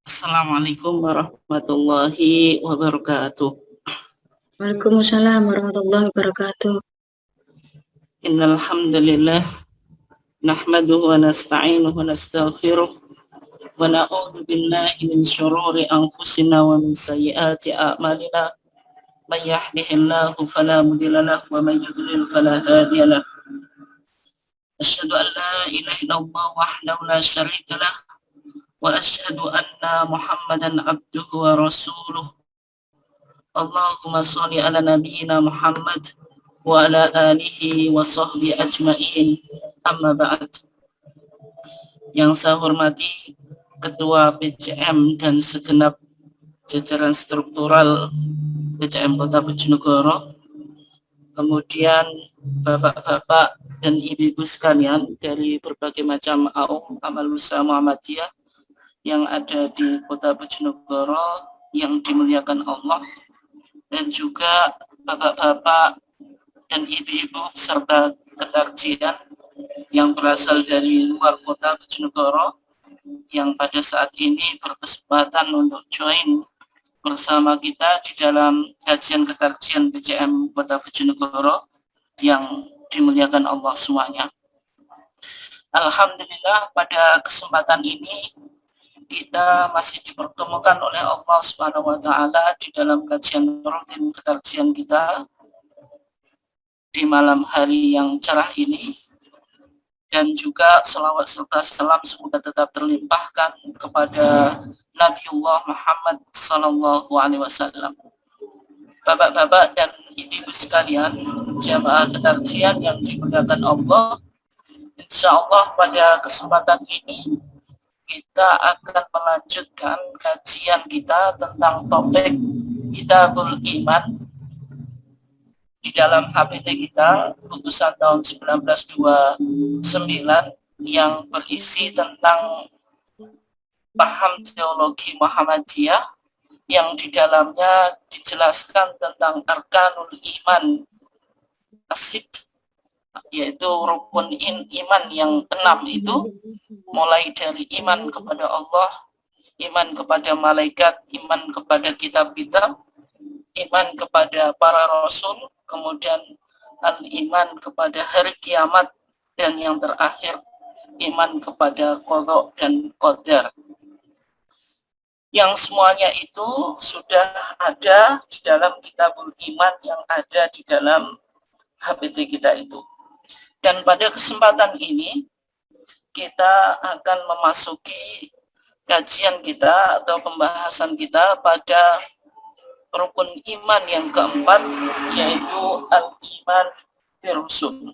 Assalamualaikum warahmatullahi wabarakatuh. Waalaikumsalam warahmatullahi wabarakatuh. Innal hamdalillah nahmaduhu wa nasta'inuhu wa nastaghfiruh wa na'udzu billahi min syururi anfusina wa min sayyiati a'malina. May yahdihillahu fala mudilla lahu wa may yudlil fala hadiya lahu. Asyhadu an la ilaha illallah wahdahu la syarika lah wa asyhadu anna Muhammadan abduhu wa rasuluh. Allahumma sholli ala nabiyyina Muhammad wa ala alihi wa sahbihi ajma'in, amma ba'd. Yang saya hormati Ketua PCM dan segenap jajaran struktural PCM Kota Bojonegoro, kemudian bapak-bapak dan ibu-ibu sekalian dari berbagai macam AUM Amal Usaha Muhammadiyah yang ada di Kota Bojonegoro yang dimuliakan Allah, dan juga bapak-bapak dan ibu-ibu serta ketarjian yang berasal dari luar Kota Bojonegoro yang pada saat ini berkesempatan untuk join bersama kita di dalam kajian ketarjian PCM Kota Bojonegoro yang dimuliakan Allah semuanya. Alhamdulillah, pada kesempatan ini kita masih dipertemukan oleh Allah Subhanahu wa taala di dalam kajian rutin ketarjian kita di malam hari yang cerah ini, dan juga selawat serta salam semoga tetap terlimpahkan kepada Nabiullah Muhammad sallallahu alaihi wasallam. Bapak-bapak dan ibu-ibu sekalian, jamaah ketarjian yang dimuliakan Allah, insyaallah pada kesempatan ini kita akan melanjutkan kajian kita tentang topik Kitabul Iman di dalam HPT kita putusan tahun 1929 yang berisi tentang paham teologi Muhammadiyah yang di dalamnya dijelaskan tentang arkanul iman asid, yaitu rukun iman yang 6 itu, mulai dari iman kepada Allah, iman kepada malaikat, iman kepada kitab-kitab, iman kepada para rasul, kemudian al-iman kepada hari kiamat, dan yang terakhir iman kepada qadha dan qadar. Yang semuanya itu sudah ada di dalam Kitabul Iman yang ada di dalam HPT kita itu. Dan pada kesempatan ini kita akan memasuki kajian kita atau pembahasan kita pada rukun iman yang keempat, yaitu al-iman bir-rusul,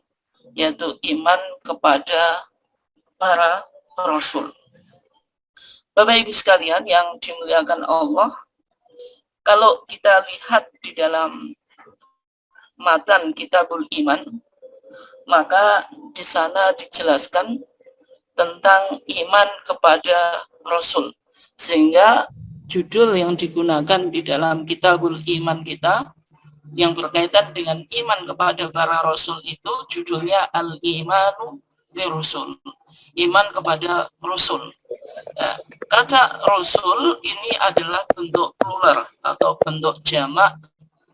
yaitu iman kepada para rasul. Bapak Ibu sekalian yang dimuliakan Allah, kalau kita lihat di dalam matan Kitabul Iman, maka di sana dijelaskan tentang iman kepada Rasul, sehingga judul yang digunakan di dalam Kitabul Iman kita yang berkaitan dengan iman kepada para Rasul itu judulnya Al-Imanu bir-Rusul, iman kepada Rasul. Ya, kata Rasul ini adalah bentuk plural atau bentuk jamak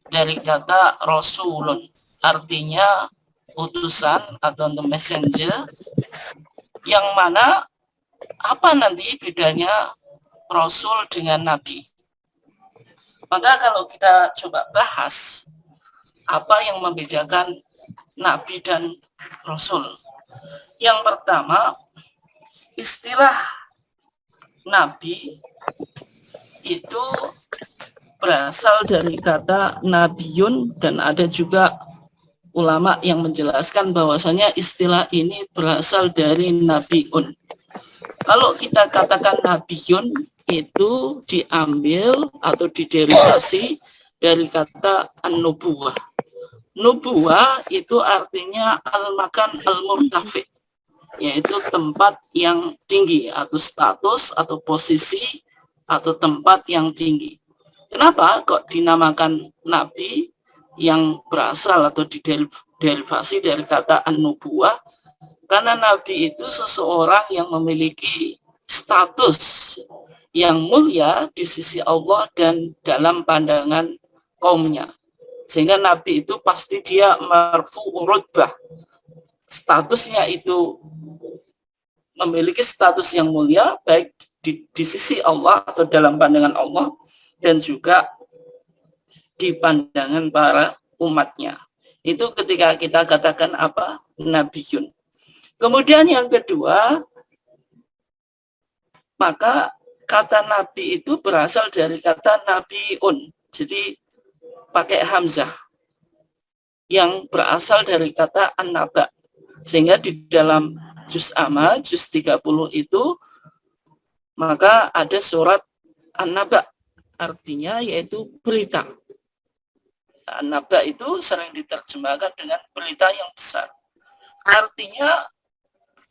dari kata Rasulun, artinya utusan atau the messenger, yang mana apa nanti bedanya Rasul dengan Nabi. Maka kalau kita coba bahas apa yang membedakan Nabi dan Rasul. Yang pertama, istilah Nabi itu berasal dari kata Nabiyun, dan ada juga ulama yang menjelaskan bahwasanya istilah ini berasal dari Nabiun. Kalau kita katakan Nabiyun itu diambil atau diderivasi dari kata an-nubuwah. Nubuwah itu artinya al-makan al-murtafi, yaitu tempat yang tinggi atau status atau posisi atau tempat yang tinggi. Kenapa kok dinamakan Nabi yang berasal atau diderivasi dari kata an-nubuwah? Karena Nabi itu seseorang yang memiliki status yang mulia di sisi Allah dan dalam pandangan kaumnya. Sehingga Nabi itu pasti dia marfu'ur rutbah. Statusnya itu memiliki status yang mulia baik di sisi Allah atau dalam pandangan Allah dan juga di pandangan para umatnya. Itu ketika kita katakan apa? Nabiyun. Kemudian yang kedua, maka kata nabi itu berasal dari kata nabiun. Jadi pakai hamzah yang berasal dari kata an-naba. Sehingga di dalam juz amma, juz 30 itu maka ada surat an-naba, artinya yaitu berita. An-naba itu sering diterjemahkan dengan berita yang besar. Artinya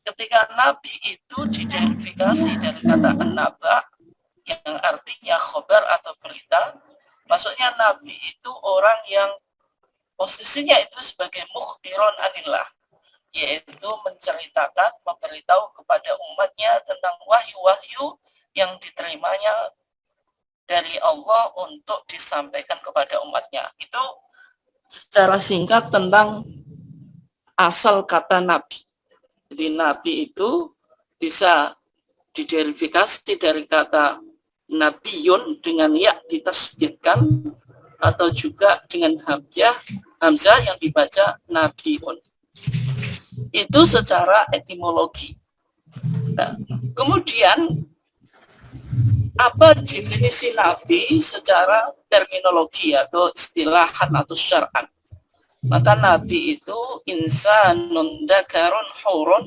ketika Nabi itu diidentifikasi dari kata an-naba yang artinya khobar atau berita, maksudnya Nabi itu orang yang posisinya itu sebagai mukhbiron anillah, yaitu menceritakan, memberitahu kepada umatnya tentang wahyu-wahyu yang diterimanya dari Allah untuk disampaikan kepada umatnya. Itu secara singkat tentang asal kata Nabi. Jadi Nabi itu bisa diderifikasi dari kata Nabiyun dengan ya ditasdidkan atau juga dengan hamzah yang dibaca Nabiun. Itu secara etimologi. Nah, kemudian apa definisi Nabi secara terminologi atau istilahan atau syar'an? Maka Nabi itu insanun dakarun hurun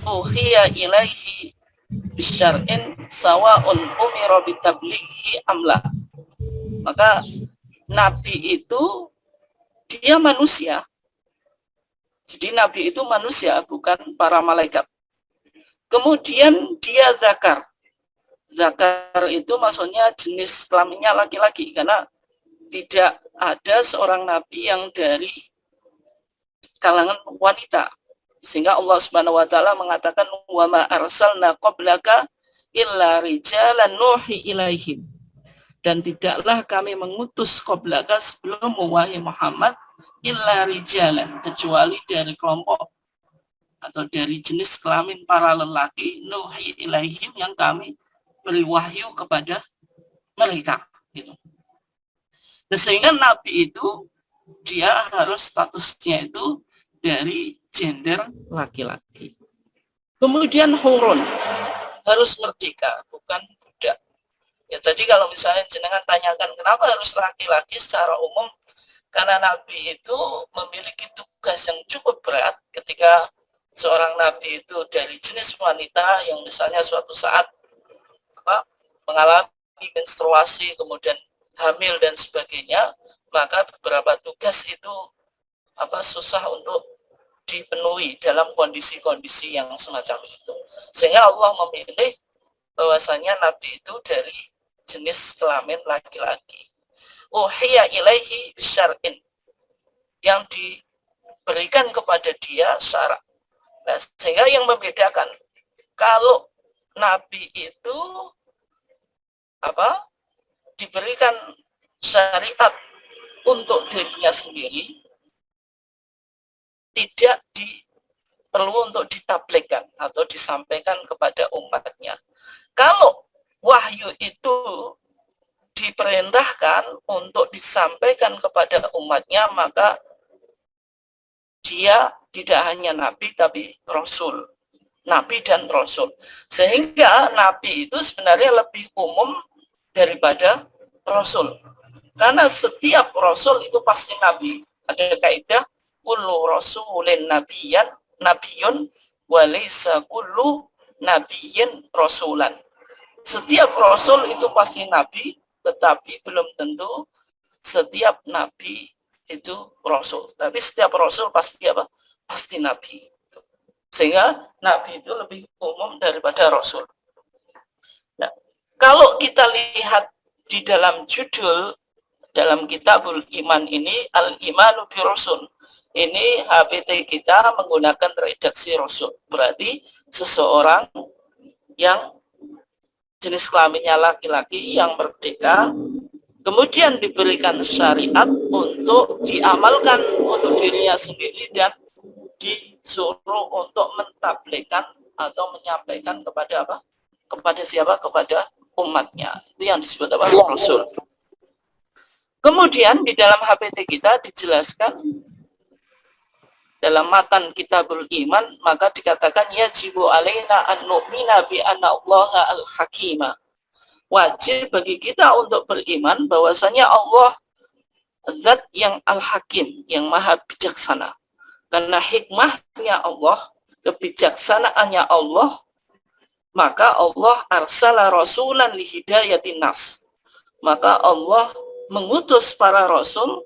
uhiya ilaihi bisyar'in sawa'un umira bitablighi amla. Maka Nabi itu dia manusia. Jadi Nabi itu manusia, bukan para malaikat. Kemudian dia zakar. Zakar itu maksudnya jenis kelaminnya laki-laki, karena tidak ada seorang Nabi yang dari kalangan wanita. Sehingga Allah Subhanahu wa taala mengatakan wa ma arsalna qablaka illa rijalan nuhi ilaihim. Dan tidaklah kami mengutus qablaka sebelum wahai Muhammad illa rijalan, kecuali dari kelompok atau dari jenis kelamin para lelaki nuhi ilaihim yang kami beri wahyu kepada mereka gitu. Nah, sehingga Nabi itu dia harus statusnya itu dari gender laki-laki. Kemudian hurun, harus merdeka, bukan budak. Ya tadi kalau misalnya jenengan tanyakan kenapa harus laki-laki secara umum, karena Nabi itu memiliki tugas yang cukup berat ketika seorang Nabi itu dari jenis wanita yang misalnya suatu saat mengalami menstruasi, kemudian hamil dan sebagainya, maka beberapa tugas itu susah untuk dipenuhi dalam kondisi-kondisi yang semacam itu. Sehingga Allah memilih bahwasanya Nabi itu dari jenis kelamin laki-laki. Uhiya ilaihi bisyar'in, yang diberikan kepada dia syarat. Nah, sehingga yang membedakan kalau Nabi itu diberikan syariat untuk dirinya sendiri, tidak perlu untuk ditabligkan atau disampaikan kepada umatnya. Kalau wahyu itu diperintahkan untuk disampaikan kepada umatnya, maka dia tidak hanya nabi tapi rasul, nabi dan rasul. Sehingga nabi itu sebenarnya lebih umum daripada rasul, karena setiap rasul itu pasti nabi. Ada kaidah kullu rasulin nabiyun walaysa kullu nabiyyin rasulan. Setiap rasul itu pasti nabi, tetapi belum tentu setiap nabi itu rasul. Tapi setiap rasul pasti pasti nabi. Sehingga nabi itu lebih umum daripada rasul. Nah, kalau kita lihat di dalam judul dalam kitabul iman ini, al-imanu bi rasul, ini HPT kita menggunakan redaksi rasul, berarti seseorang yang jenis kelaminnya laki-laki yang merdeka, kemudian diberikan syariat untuk diamalkan untuk dirinya sendiri dan disuruh untuk mentabligkan atau menyampaikan kepada apa? Kepada siapa? Kepada umatnya. Itu yang disebut apa? Rasul. Kemudian di dalam HPT kita dijelaskan dalam matan Kitabul Iman, maka dikatakan yajibu alaina an nu'mina bi anna Allaha al-hakima. Wajib bagi kita untuk beriman bahwasanya Allah zat yang al-hakim, yang maha bijaksana. Karena hikmahnya Allah, kebijaksanaannya Allah, maka Allah arsala rasulan li hidayatin nas. Maka Allah mengutus para rasul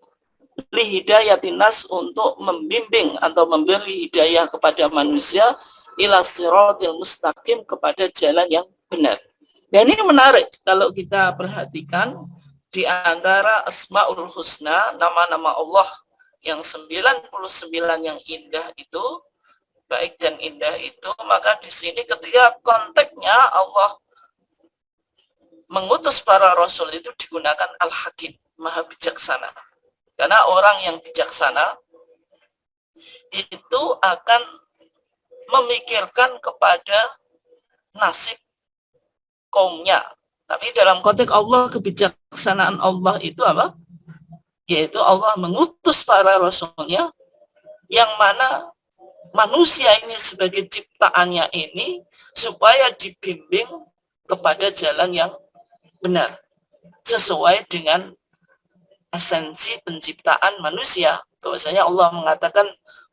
li hidayatin nas untuk membimbing atau memberi hidayah kepada manusia ila siratil mustaqim, kepada jalan yang benar. Dan ini menarik kalau kita perhatikan di antara Asmaul Husna, nama-nama Allah yang 99 yang indah itu, baik dan indah itu, maka di sini ketika konteksnya Allah mengutus para rasul itu digunakan Al-Hakim, maha bijaksana. Karena orang yang bijaksana itu akan memikirkan kepada nasib kaumnya. Tapi dalam konteks Allah, kebijaksanaan Allah itu apa? Yaitu Allah mengutus para rasulnya, yang mana manusia ini sebagai ciptaannya ini supaya dibimbing kepada jalan yang benar sesuai dengan esensi penciptaan manusia. Bahwasanya Allah mengatakan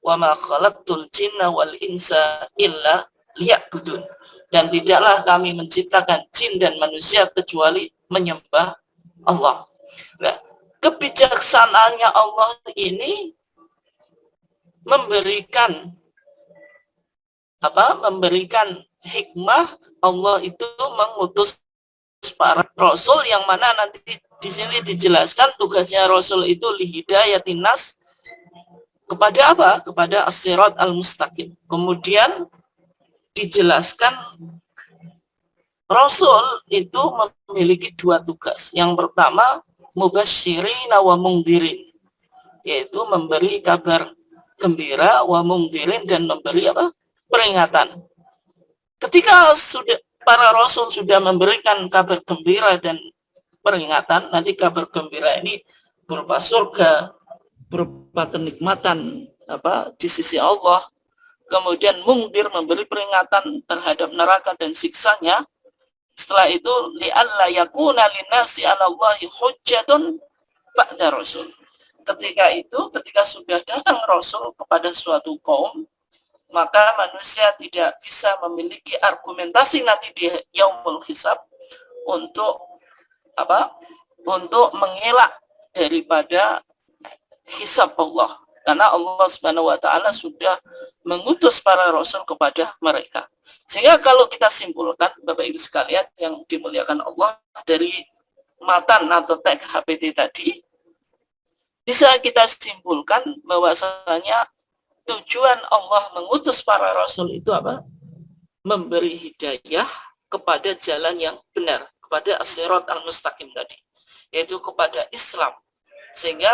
wa ma khalaqtul jinna wal insa illa liya'budun, dan tidaklah kami menciptakan jin dan manusia kecuali menyembah Allah. Nah, kebijaksanaannya Allah ini memberikan apa? Memberikan hikmah. Allah itu mengutus para rasul, yang mana nanti di sini dijelaskan tugasnya rasul itu lihidayatin nas, kepada apa? Kepada as-sirat al-mustaqim. Kemudian dijelaskan rasul itu memiliki dua tugas. Yang pertama, mubasysyirin wa mungdirin, yaitu memberi kabar gembira, wa mungdirin, dan memberi apa? Peringatan. Ketika sudah para rasul sudah memberikan kabar gembira dan peringatan, nanti kabar gembira ini berupa surga, berupa kenikmatan apa di sisi Allah. Kemudian mungdir, memberi peringatan terhadap neraka dan siksanya. Setelah itu li'alla yakuna linnasi 'ala Allahi hujjatun ba'da rasul. Ketika itu, ketika sudah datang rasul kepada suatu kaum, maka manusia tidak bisa memiliki argumentasi nanti di yaumul hisab untuk apa? Untuk mengelak daripada hisab Allah. Karena Allah Subhanahu wa taala sudah mengutus para rasul kepada mereka. Sehingga kalau kita simpulkan, Bapak Ibu sekalian yang dimuliakan Allah, dari matan atau teks HPT tadi, bisa kita simpulkan bahwasanya tujuan Allah mengutus para rasul itu apa? Memberi hidayah kepada jalan yang benar, kepada as-sirat al-mustaqim tadi, yaitu kepada Islam. Sehingga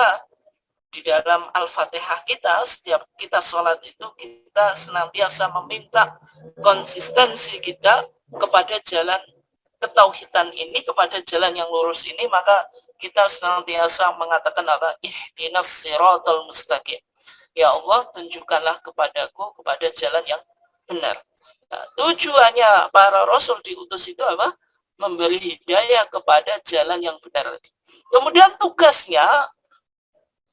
di dalam Al-Fatihah kita, setiap kita sholat itu, kita senantiasa meminta konsistensi kita kepada jalan ketauhidan ini, kepada jalan yang lurus ini. Maka kita senantiasa mengatakan apa? Ihdinas siratal mustaqim. Ya Allah, tunjukkanlah kepadaku kepada jalan yang benar. Nah, tujuannya para rasul diutus itu apa? Memberi hidayah kepada jalan yang benar. Kemudian tugasnya,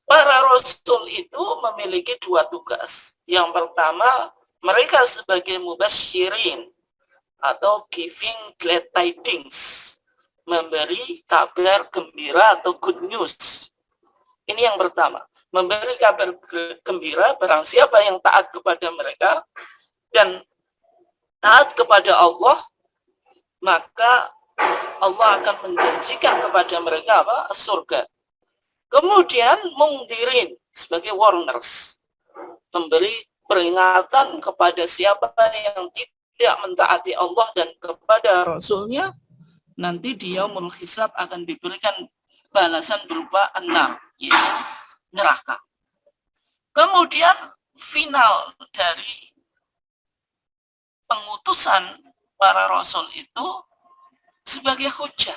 para rasul itu memiliki dua tugas. Yang pertama, mereka sebagai mubasysyirin atau giving glad tidings, memberi kabar gembira atau good news. Ini yang pertama, memberi kabar gembira barang siapa yang taat kepada mereka dan taat kepada Allah, maka Allah akan menjanjikan kepada mereka apa? Surga. Kemudian mungdirin sebagai warners, memberi peringatan kepada siapa yang tidak mentaati Allah dan kepada Rasulnya, nanti di yaumul hisab akan diberikan balasan berupa an-nar, yaitu neraka. Kemudian final dari pengutusan para rasul itu sebagai hujah.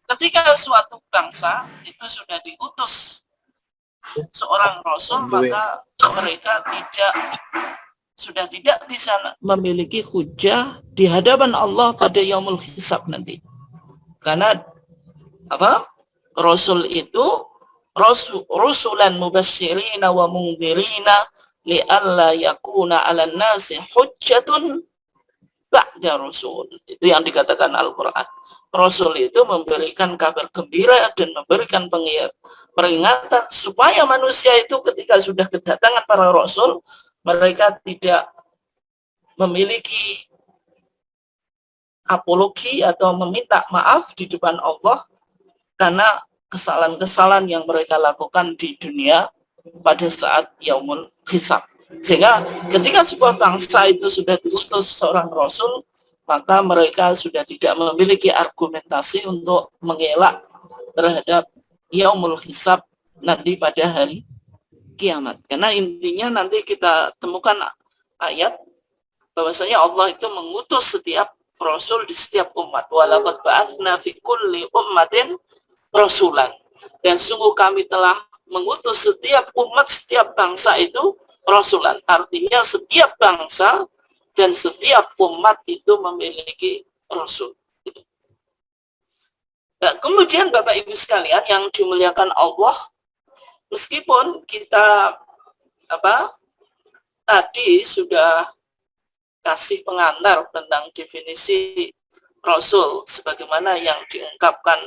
Ketika suatu bangsa itu sudah diutus seorang rasul, maka mereka sudah tidak bisa memiliki hujah di hadapan Allah pada yaumul hisab nanti. Karena apa? Rasul itu rusulan mubasyirina wa mundhirina li'alla yakuna 'alan nasi hujjatun ba'da rasul. Itu yang dikatakan Al-Qur'an. Rasul itu memberikan kabar gembira dan memberikan peringatan supaya manusia itu ketika sudah kedatangan para rasul, mereka tidak memiliki apologi atau meminta maaf di depan Allah karena kesalahan-kesalahan yang mereka lakukan di dunia pada saat yaumul hisab. Sehingga ketika sebuah bangsa itu sudah diutus seorang rasul, maka mereka sudah tidak memiliki argumentasi untuk mengelak terhadap yaumul hisab nanti pada hari kiamat. Karena intinya nanti kita temukan ayat bahwasanya Allah itu mengutus setiap rasul di setiap umat. Walaqad ba'atsna fi kulli ummatin rasulan. Dan sungguh kami telah mengutus setiap umat, setiap bangsa itu rasulan. Artinya setiap bangsa dan setiap umat itu memiliki rasul. Nah, kemudian Bapak Ibu sekalian yang dimuliakan Allah, meskipun kita tadi sudah kasih pengantar tentang definisi rasul sebagaimana yang diungkapkan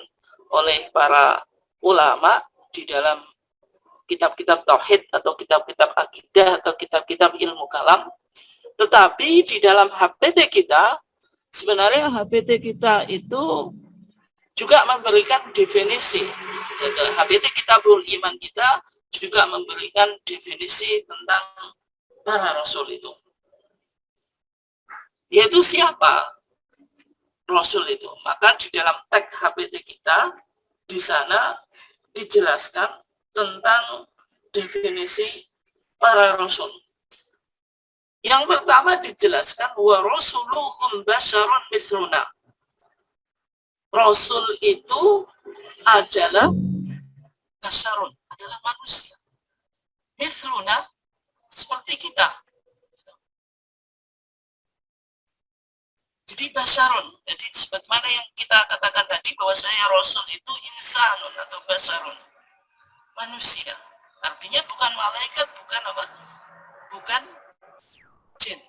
oleh para ulama di dalam kitab-kitab tauhid atau kitab-kitab akidah atau kitab-kitab ilmu kalam, tetapi di dalam HPT kita sebenarnya HPT kita itu juga memberikan definisi. HPT Kitabul Iman kita juga memberikan definisi tentang para rasul itu. Yaitu siapa rasul itu? Maka di dalam teks HPT kita di sana dijelaskan tentang definisi para rasul. Yang pertama dijelaskan wa rasuluhum basyarun mithluna. Rasul itu adalah basyarun, adalah manusia. Mithluna, seperti kita. Jadi basyarun, jadi sebagaimana yang kita katakan tadi bahwasanya rasul itu insanun atau basyarun, manusia. Artinya bukan malaikat, bukan apa? Bukan jin.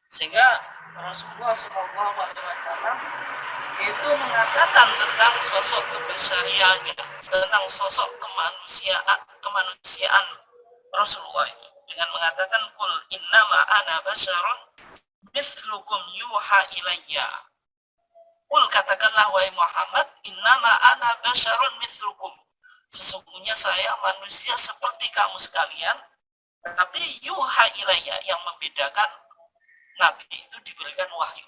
Sehingga Rasulullah SAW itu mengatakan tentang sosok kebesarannya, tentang sosok kemanusiaan Rasulullah itu dengan mengatakan qul innama ana basyarun mithlukum yuha ilayya. Qul, katakanlah wahai Muhammad, innama ana basyarun mithlukum. Sesungguhnya saya manusia seperti kamu sekalian, tapi yuha ilayya, yang membedakan Nabi itu diberikan wahyu.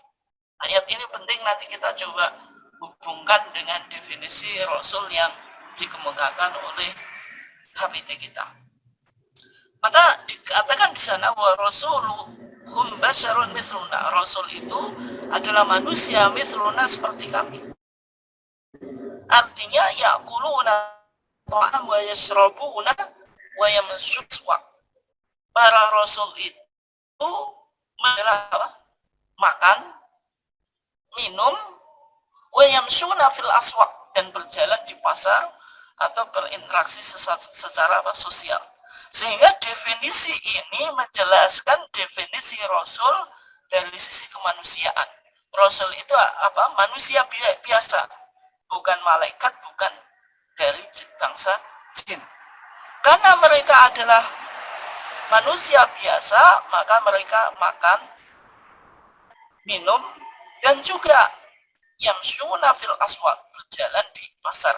Ayat ini penting, nanti kita coba hubungkan dengan definisi Rasul yang dikemukakan oleh HPT kita. Maka dikatakan di sana wa rasuluhum basyarun mithluna. Rasul itu adalah manusia mithluna seperti kami. Artinya yaquluna ta'am wa yashrabuna wa yamshuna. Para rasul itu adalah apa? Makan, minum, wa yamshuna fil aswaq, dan berjalan di pasar atau berinteraksi secara sosial. Sehingga definisi ini menjelaskan definisi Rasul dari sisi kemanusiaan. Rasul itu apa? Manusia biasa, bukan malaikat, bukan dari bangsa jin. Karena mereka adalah manusia biasa, maka mereka makan, minum, dan juga yamshuna fil aswaq, berjalan di pasar.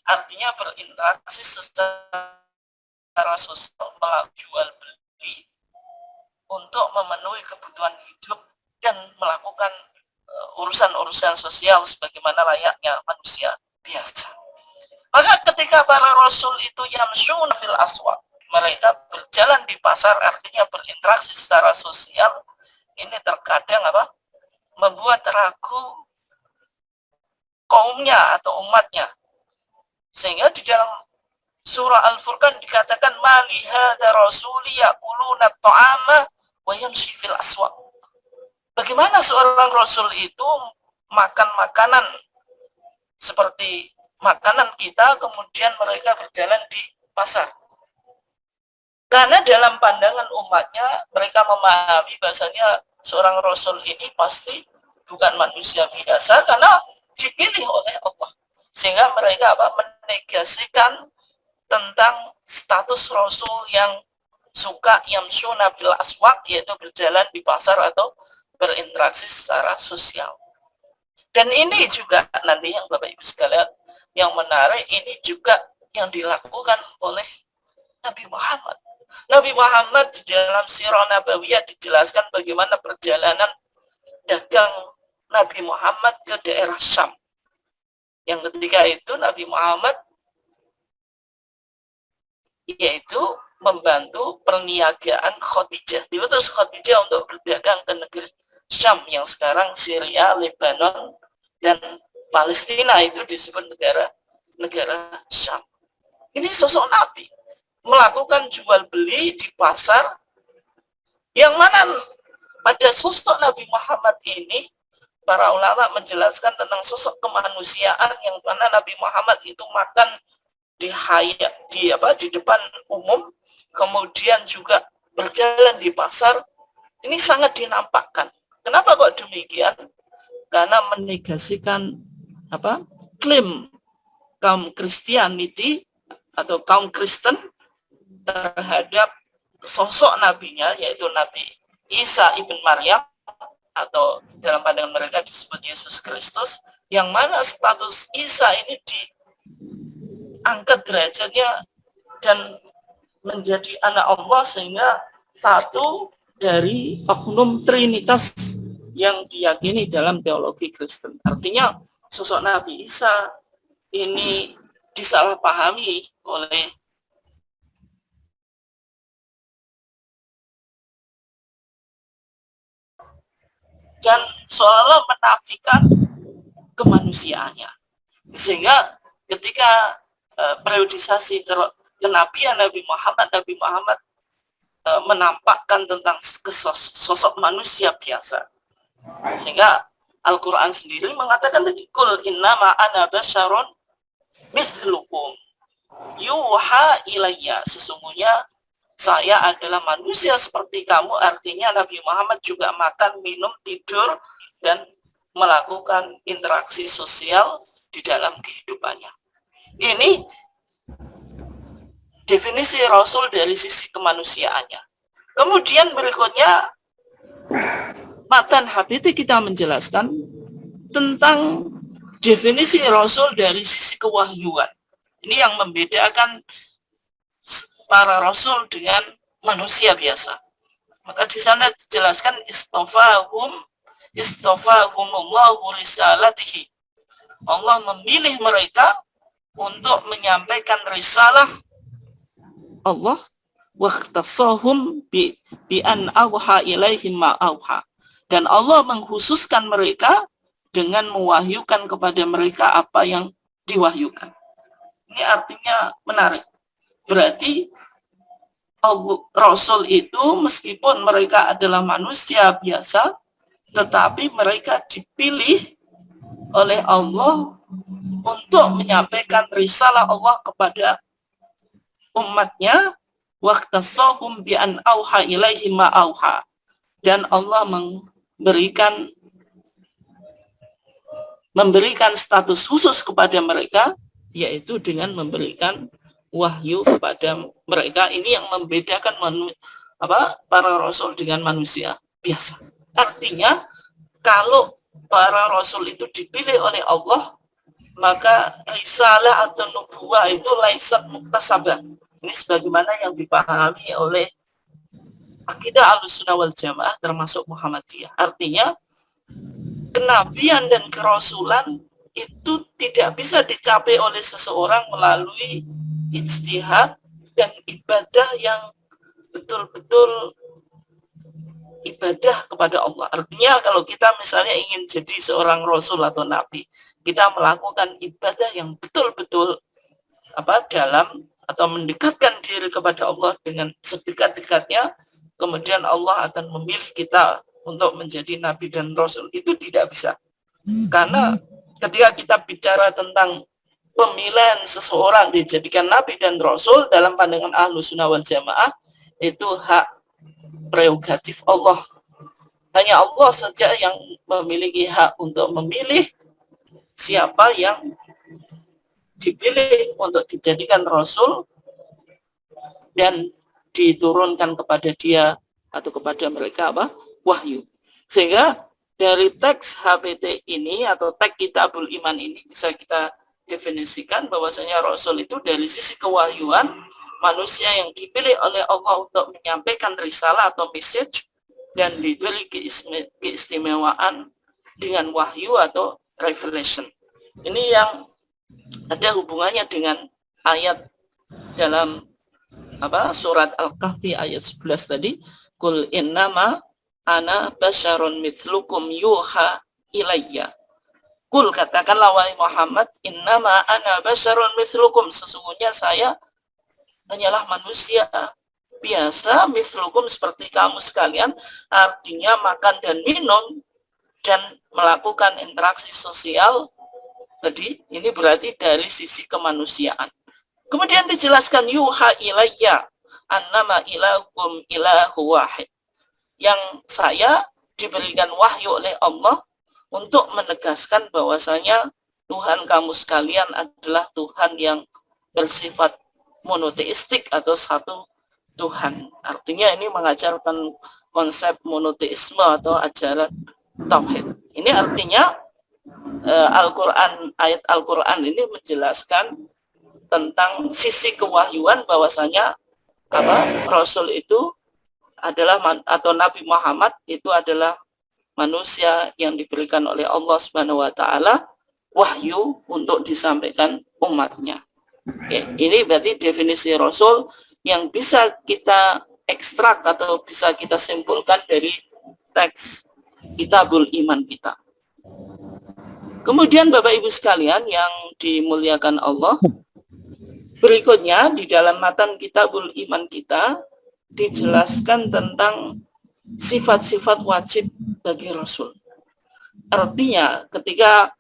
Artinya berinteraksi secara sosial, melalui jual beli untuk memenuhi kebutuhan hidup dan melakukan urusan-urusan sosial sebagaimana layaknya manusia biasa. Maka ketika para rasul itu yamshuna fil aswaq, mereka berjalan di pasar, artinya berinteraksi secara sosial, ini terkadang membuat ragu kaumnya atau umatnya. Sehingga di dalam surah Al-Furqan dikatakan mali hadza rasuli yaquluna ta'ama wa yamshi fil aswaq. Bagaimana seorang rasul itu makan makanan seperti makanan kita, kemudian mereka berjalan di pasar. Karena dalam pandangan umatnya, mereka memahami bahasanya seorang rasul ini pasti bukan manusia biasa karena dipilih oleh Allah. Sehingga mereka menegasikan tentang status rasul yang suka yamshuna bil aswaq, yaitu berjalan di pasar atau berinteraksi secara sosial. Dan ini juga nanti yang Bapak Ibu sekalian yang menarik, ini juga yang dilakukan oleh Nabi Muhammad. Nabi Muhammad di dalam Sirah Nabawiyah dijelaskan bagaimana perjalanan dagang Nabi Muhammad ke daerah Syam. Yang ketika itu Nabi Muhammad yaitu membantu perniagaan Khadijah. Diutus Khadijah untuk berdagang ke negeri Syam yang sekarang Syria, Lebanon, dan Palestina itu disebut negara Syam. Ini sosok Nabi melakukan jual beli di pasar, yang mana pada sosok Nabi Muhammad ini para ulama menjelaskan tentang sosok kemanusiaan yang mana Nabi Muhammad itu makan di depan umum, kemudian juga berjalan di pasar. Ini sangat dinampakkan. Kenapa kok demikian? Karena menegasikan klaim kaum Kristianiti atau kaum Kristen terhadap sosok nabinya, yaitu Nabi Isa ibn Maryam, atau dalam pandangan mereka disebut Yesus Kristus, yang mana status Isa ini diangkat derajatnya dan menjadi anak Allah, sehingga satu dari oknum Trinitas yang diyakini dalam teologi Kristen. Artinya sosok Nabi Isa ini disalahpahami oleh dan seolah menafikan kemanusiaannya. Sehingga ketika periodisasi kenabian Nabi Muhammad menampakkan tentang sosok manusia biasa. Sehingga Al-Quran sendiri mengatakan tadi, Kul innama ana basyarun mithlukum yuha ilayya, sesungguhnya saya adalah manusia seperti kamu. Artinya Nabi Muhammad juga makan, minum, tidur, dan melakukan interaksi sosial di dalam kehidupannya. Ini definisi Rasul dari sisi kemanusiaannya. Kemudian berikutnya Matan Habiti kita menjelaskan tentang definisi Rasul dari sisi kewahyuan. Ini yang membedakan para Rasul dengan manusia biasa. Maka di sana dijelaskan istofahumullahu risalatihi. Allah memilih mereka untuk menyampaikan risalah Allah, waqtasahum bi an awha ilaihim ma awha. Dan Allah mengkhususkan mereka dengan mewahyukan kepada mereka apa yang diwahyukan. Ini artinya menarik. Berarti Rasul itu meskipun mereka adalah manusia biasa, tetapi mereka dipilih oleh Allah untuk menyampaikan risalah Allah kepada umatnya, waqtasahum bi an auha ilaihi ma auha. Dan Allah memberikan status khusus kepada mereka, yaitu dengan memberikan wahyu kepada mereka. Ini yang membedakan para rasul dengan manusia biasa. Artinya kalau para rasul itu dipilih oleh Allah, maka risalah atau nubuwah itu laisat muktasabah. Ini sebagaimana yang dipahami oleh akidah Ahlussunnah wal Jamaah termasuk Muhammadiyah. Artinya kenabian dan kerasulan itu tidak bisa dicapai oleh seseorang melalui ijtihad dan ibadah yang betul-betul ibadah kepada Allah. Artinya kalau kita misalnya ingin jadi seorang rasul atau nabi, kita melakukan ibadah yang betul-betul dalam atau mendekatkan diri kepada Allah dengan sedekat-dekatnya, kemudian Allah akan memilih kita untuk menjadi nabi dan rasul. Itu tidak bisa. Karena ketika kita bicara tentang pemilihan seseorang dijadikan nabi dan rasul dalam pandangan Ahlus Sunnah wal Jamaah, itu hak prerogatif Allah. Hanya Allah saja yang memiliki hak untuk memilih siapa yang dipilih untuk dijadikan rasul dan diturunkan kepada dia atau kepada mereka wahyu. Sehingga dari teks HPT ini atau teks Kitabul Iman ini bisa kita definisikan bahwasanya rasul itu dari sisi kewahyuan manusia yang dipilih oleh Allah untuk menyampaikan risalah atau message dan diberi keistimewaan dengan wahyu atau revelation. Ini yang ada hubungannya dengan ayat dalam surat Al-Kahfi ayat 11 tadi, Qul innama ana basyarun mithlukum yuha ilayya. Qul, katakanlah wahai Muhammad, innama ana basyarun mithlukum, sesungguhnya saya hanyalah manusia biasa, mithlukum, seperti kamu sekalian, artinya makan dan minum dan melakukan interaksi sosial. Tadi ini berarti dari sisi kemanusiaan. Kemudian dijelaskan yuha ilayya annama ilahukum ilahu wahid, yang saya diberikan wahyu oleh Allah untuk menegaskan bahwasanya Tuhan kamu sekalian adalah Tuhan yang bersifat monoteistik atau satu Tuhan. Artinya ini mengajarkan konsep monoteisme atau ajaran tauhid. Ini artinya Al-Quran, ayat Al-Quran ini menjelaskan tentang sisi kewahyuan bahwasanya Rasul itu adalah atau Nabi Muhammad itu adalah manusia yang diberikan oleh Allah Subhanahu wa taala wahyu untuk disampaikan umatnya. Oke, ini berarti definisi Rasul yang bisa kita ekstrak atau bisa kita simpulkan dari teks Kitabul Iman kita. Kemudian Bapak Ibu sekalian yang dimuliakan Allah, berikutnya di dalam matan Kitabul Iman kita dijelaskan tentang sifat-sifat wajib bagi Rasul. Artinya ketika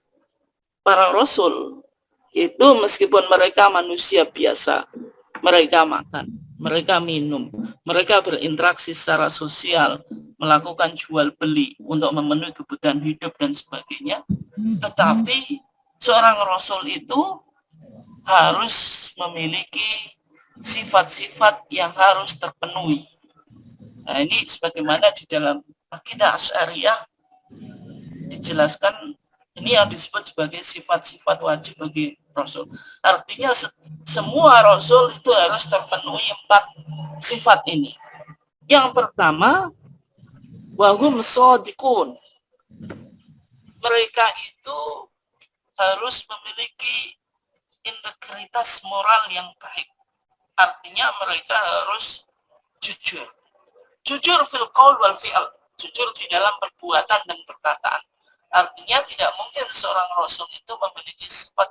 para Rasul itu meskipun mereka manusia biasa, mereka makan, mereka minum, mereka berinteraksi secara sosial, melakukan jual beli untuk memenuhi kebutuhan hidup dan sebagainya, tetapi seorang Rasul itu harus memiliki sifat-sifat yang harus terpenuhi. Nah, ini sebagaimana di dalam Aqidah Asy'ariyah dijelaskan, ini yang disebut sebagai sifat-sifat wajib bagi Rasul. Artinya semua Rasul itu harus terpenuhi 4 sifat ini. Yang pertama, wahum shadiqun. Mereka itu harus memiliki integritas moral yang baik. Artinya mereka harus jujur. Jujur fil qaul wal fi'l. Jujur di dalam perbuatan dan perkataan. Artinya tidak mungkin seorang Rasul itu memiliki sifat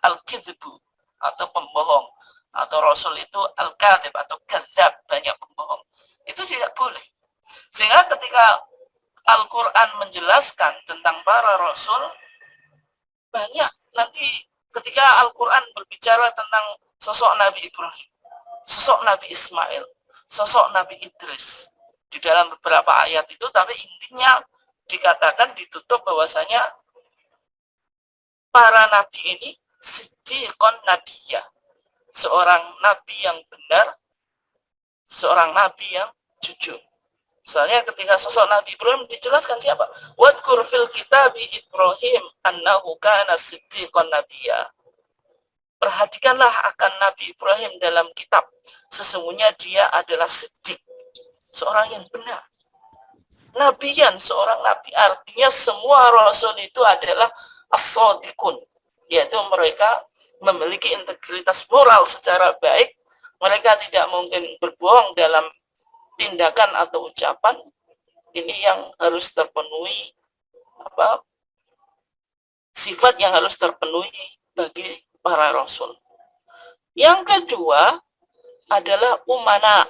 al-kidhbu atau pembohong, atau Rasul itu al-kadhib atau kadzab, banyak pembohong. Itu tidak boleh. Sehingga ketika Al-Quran menjelaskan tentang para Rasul, banyak nanti ketika Al-Quran berbicara tentang sosok Nabi Ibrahim, sosok Nabi Ismail, sosok Nabi Idris, di dalam beberapa ayat itu, tapi intinya dikatakan ditutup bahwasanya para nabi ini siddiqon nabiyah, seorang nabi yang benar, seorang nabi yang jujur. Misalnya ketika sosok Nabi Ibrahim dijelaskan siapa? Wadkur fil kitabi Ibrahim annahu kana siddiqon nabiyya. Perhatikanlah akan Nabi Ibrahim dalam kitab, sesungguhnya dia adalah siddiq, seorang yang benar. nabiyan, seorang nabi. Artinya semua rasul itu adalah as-shadiqun, yaitu mereka memiliki integritas moral secara baik. Mereka tidak mungkin berbohong dalam tindakan atau ucapan. Ini yang harus terpenuhi, sifat yang harus terpenuhi bagi para rasul. Yang kedua adalah umana,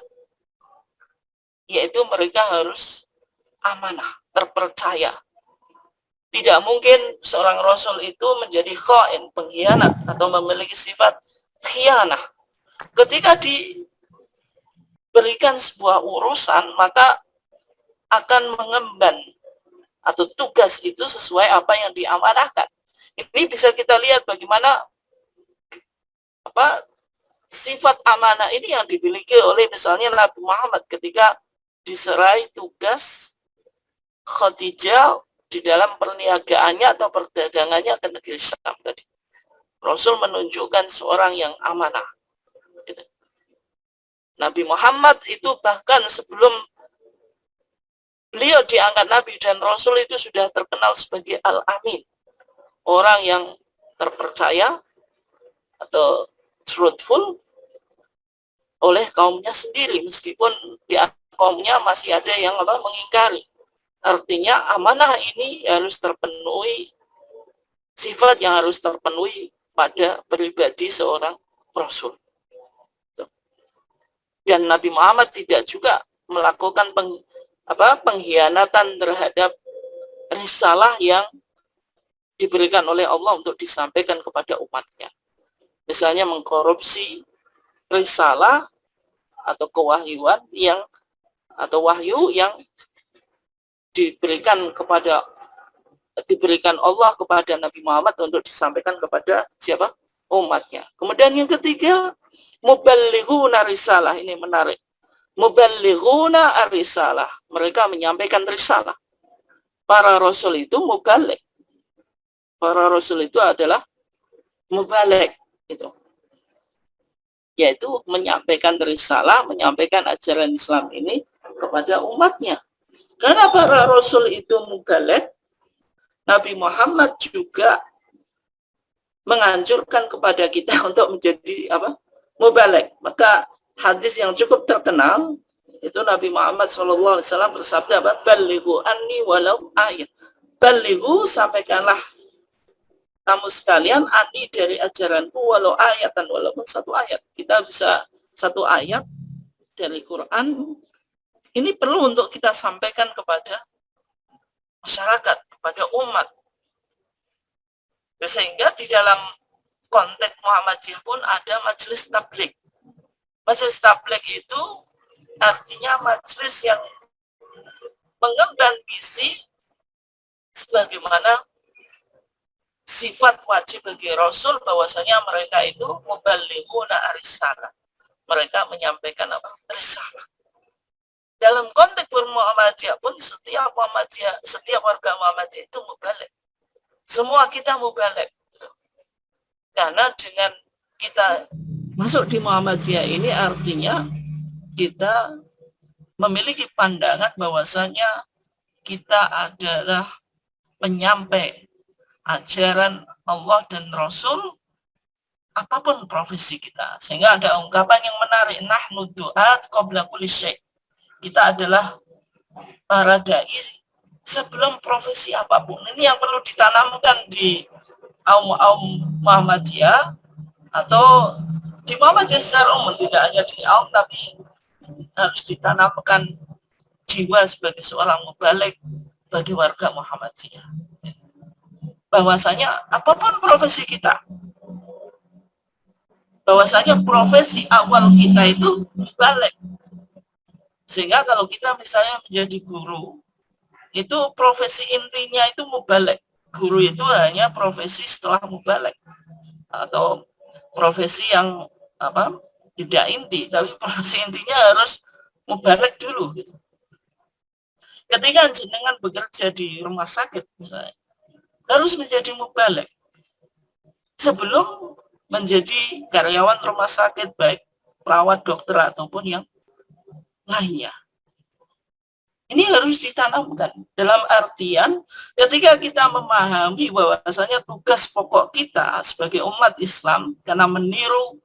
yaitu mereka harus amanah, terpercaya. Tidak mungkin seorang rasul itu menjadi khain, pengkhianat, atau memiliki sifat khianah. Ketika diberikan sebuah urusan, maka akan mengemban atau tugas itu sesuai apa yang diamanahkan. Ini bisa kita lihat bagaimana sifat amanah ini yang dimiliki oleh misalnya Nabi Muhammad ketika diserai tugas Khadijah di dalam perniagaannya atau perdagangannya ke negeri Syam tadi. Rasul menunjukkan seorang yang amanah. Nabi Muhammad itu bahkan sebelum beliau diangkat Nabi dan Rasul itu sudah terkenal sebagai Al-Amin. Orang yang terpercaya atau truthful oleh kaumnya sendiri, meskipun di kaumnya masih ada yang mengingkari. Artinya amanah ini harus terpenuhi, sifat yang harus terpenuhi pada pribadi seorang Rasul. Dan Nabi Muhammad tidak juga melakukan pengkhianatan terhadap risalah yang diberikan oleh Allah untuk disampaikan kepada umatnya. Misalnya mengkorupsi risalah atau kewahyuan atau wahyu yang diberikan Allah kepada Nabi Muhammad untuk disampaikan kepada siapa? Umatnya. Kemudian yang ketiga, muballighuna risalah. Ini menarik. Muballighuna risalah. Mereka menyampaikan risalah. Para rasul itu muballigh. Para rasul itu adalah muballigh, gitu. Yaitu menyampaikan risalah, menyampaikan ajaran Islam ini kepada umatnya. Karena para rasul itu muballigh, Nabi Muhammad juga menganjurkan kepada kita untuk menjadi muballigh. Maka hadis yang cukup terkenal itu Nabi Muhammad SAW bersabda, "Ballighu anni walau ayat." Ballighu, sampaikanlah kamu sekalian anni dari ajaranku walau ayatan, walaupun satu ayat. Kita bisa satu ayat dari Quran ini perlu untuk kita sampaikan kepada masyarakat, kepada umat. Sehingga di dalam konteks Muhammadiyah pun ada majelis tabligh. Majelis tabligh itu artinya majelis yang mengemban visi sebagaimana sifat wajib bagi Rasul, bahwasanya mereka itu muballighuna risalah. Mereka menyampaikan risalah. Dalam konteks bermuhammadiyah pun setiap warga Muhammadiyah itu muballigh. Semua kita muballigh. Karena dengan kita masuk di Muhammadiyah ini artinya kita memiliki pandangan bahwasanya kita adalah penyampai ajaran Allah dan Rasul apapun profesi kita. Sehingga ada ungkapan yang menarik, nahnu du'at qabla kulli syai'. Kita adalah para dai sebelum profesi apapun. Ini yang perlu ditanamkan di kaum Muhammadiyah atau di Muhammadiyah secara umum, tidak hanya di kaum, tapi harus ditanamkan jiwa sebagai seorang mubaligh bagi warga Muhammadiyah. Bahwasanya apapun profesi kita, bahwasanya profesi awal kita itu mubaligh. Sehingga kalau kita misalnya menjadi guru, itu profesi intinya itu mubaligh. Guru itu hanya profesi setelah mubaligh, atau profesi yang tidak inti, tapi profesi intinya harus mubaligh dulu, gitu. Ketika jenengan bekerja di rumah sakit misalnya, harus menjadi mubaligh sebelum menjadi karyawan rumah sakit, baik perawat, dokter ataupun yang lainnya. Ini harus ditanamkan dalam artian ketika kita memahami bahwasanya tugas pokok kita sebagai umat Islam karena meniru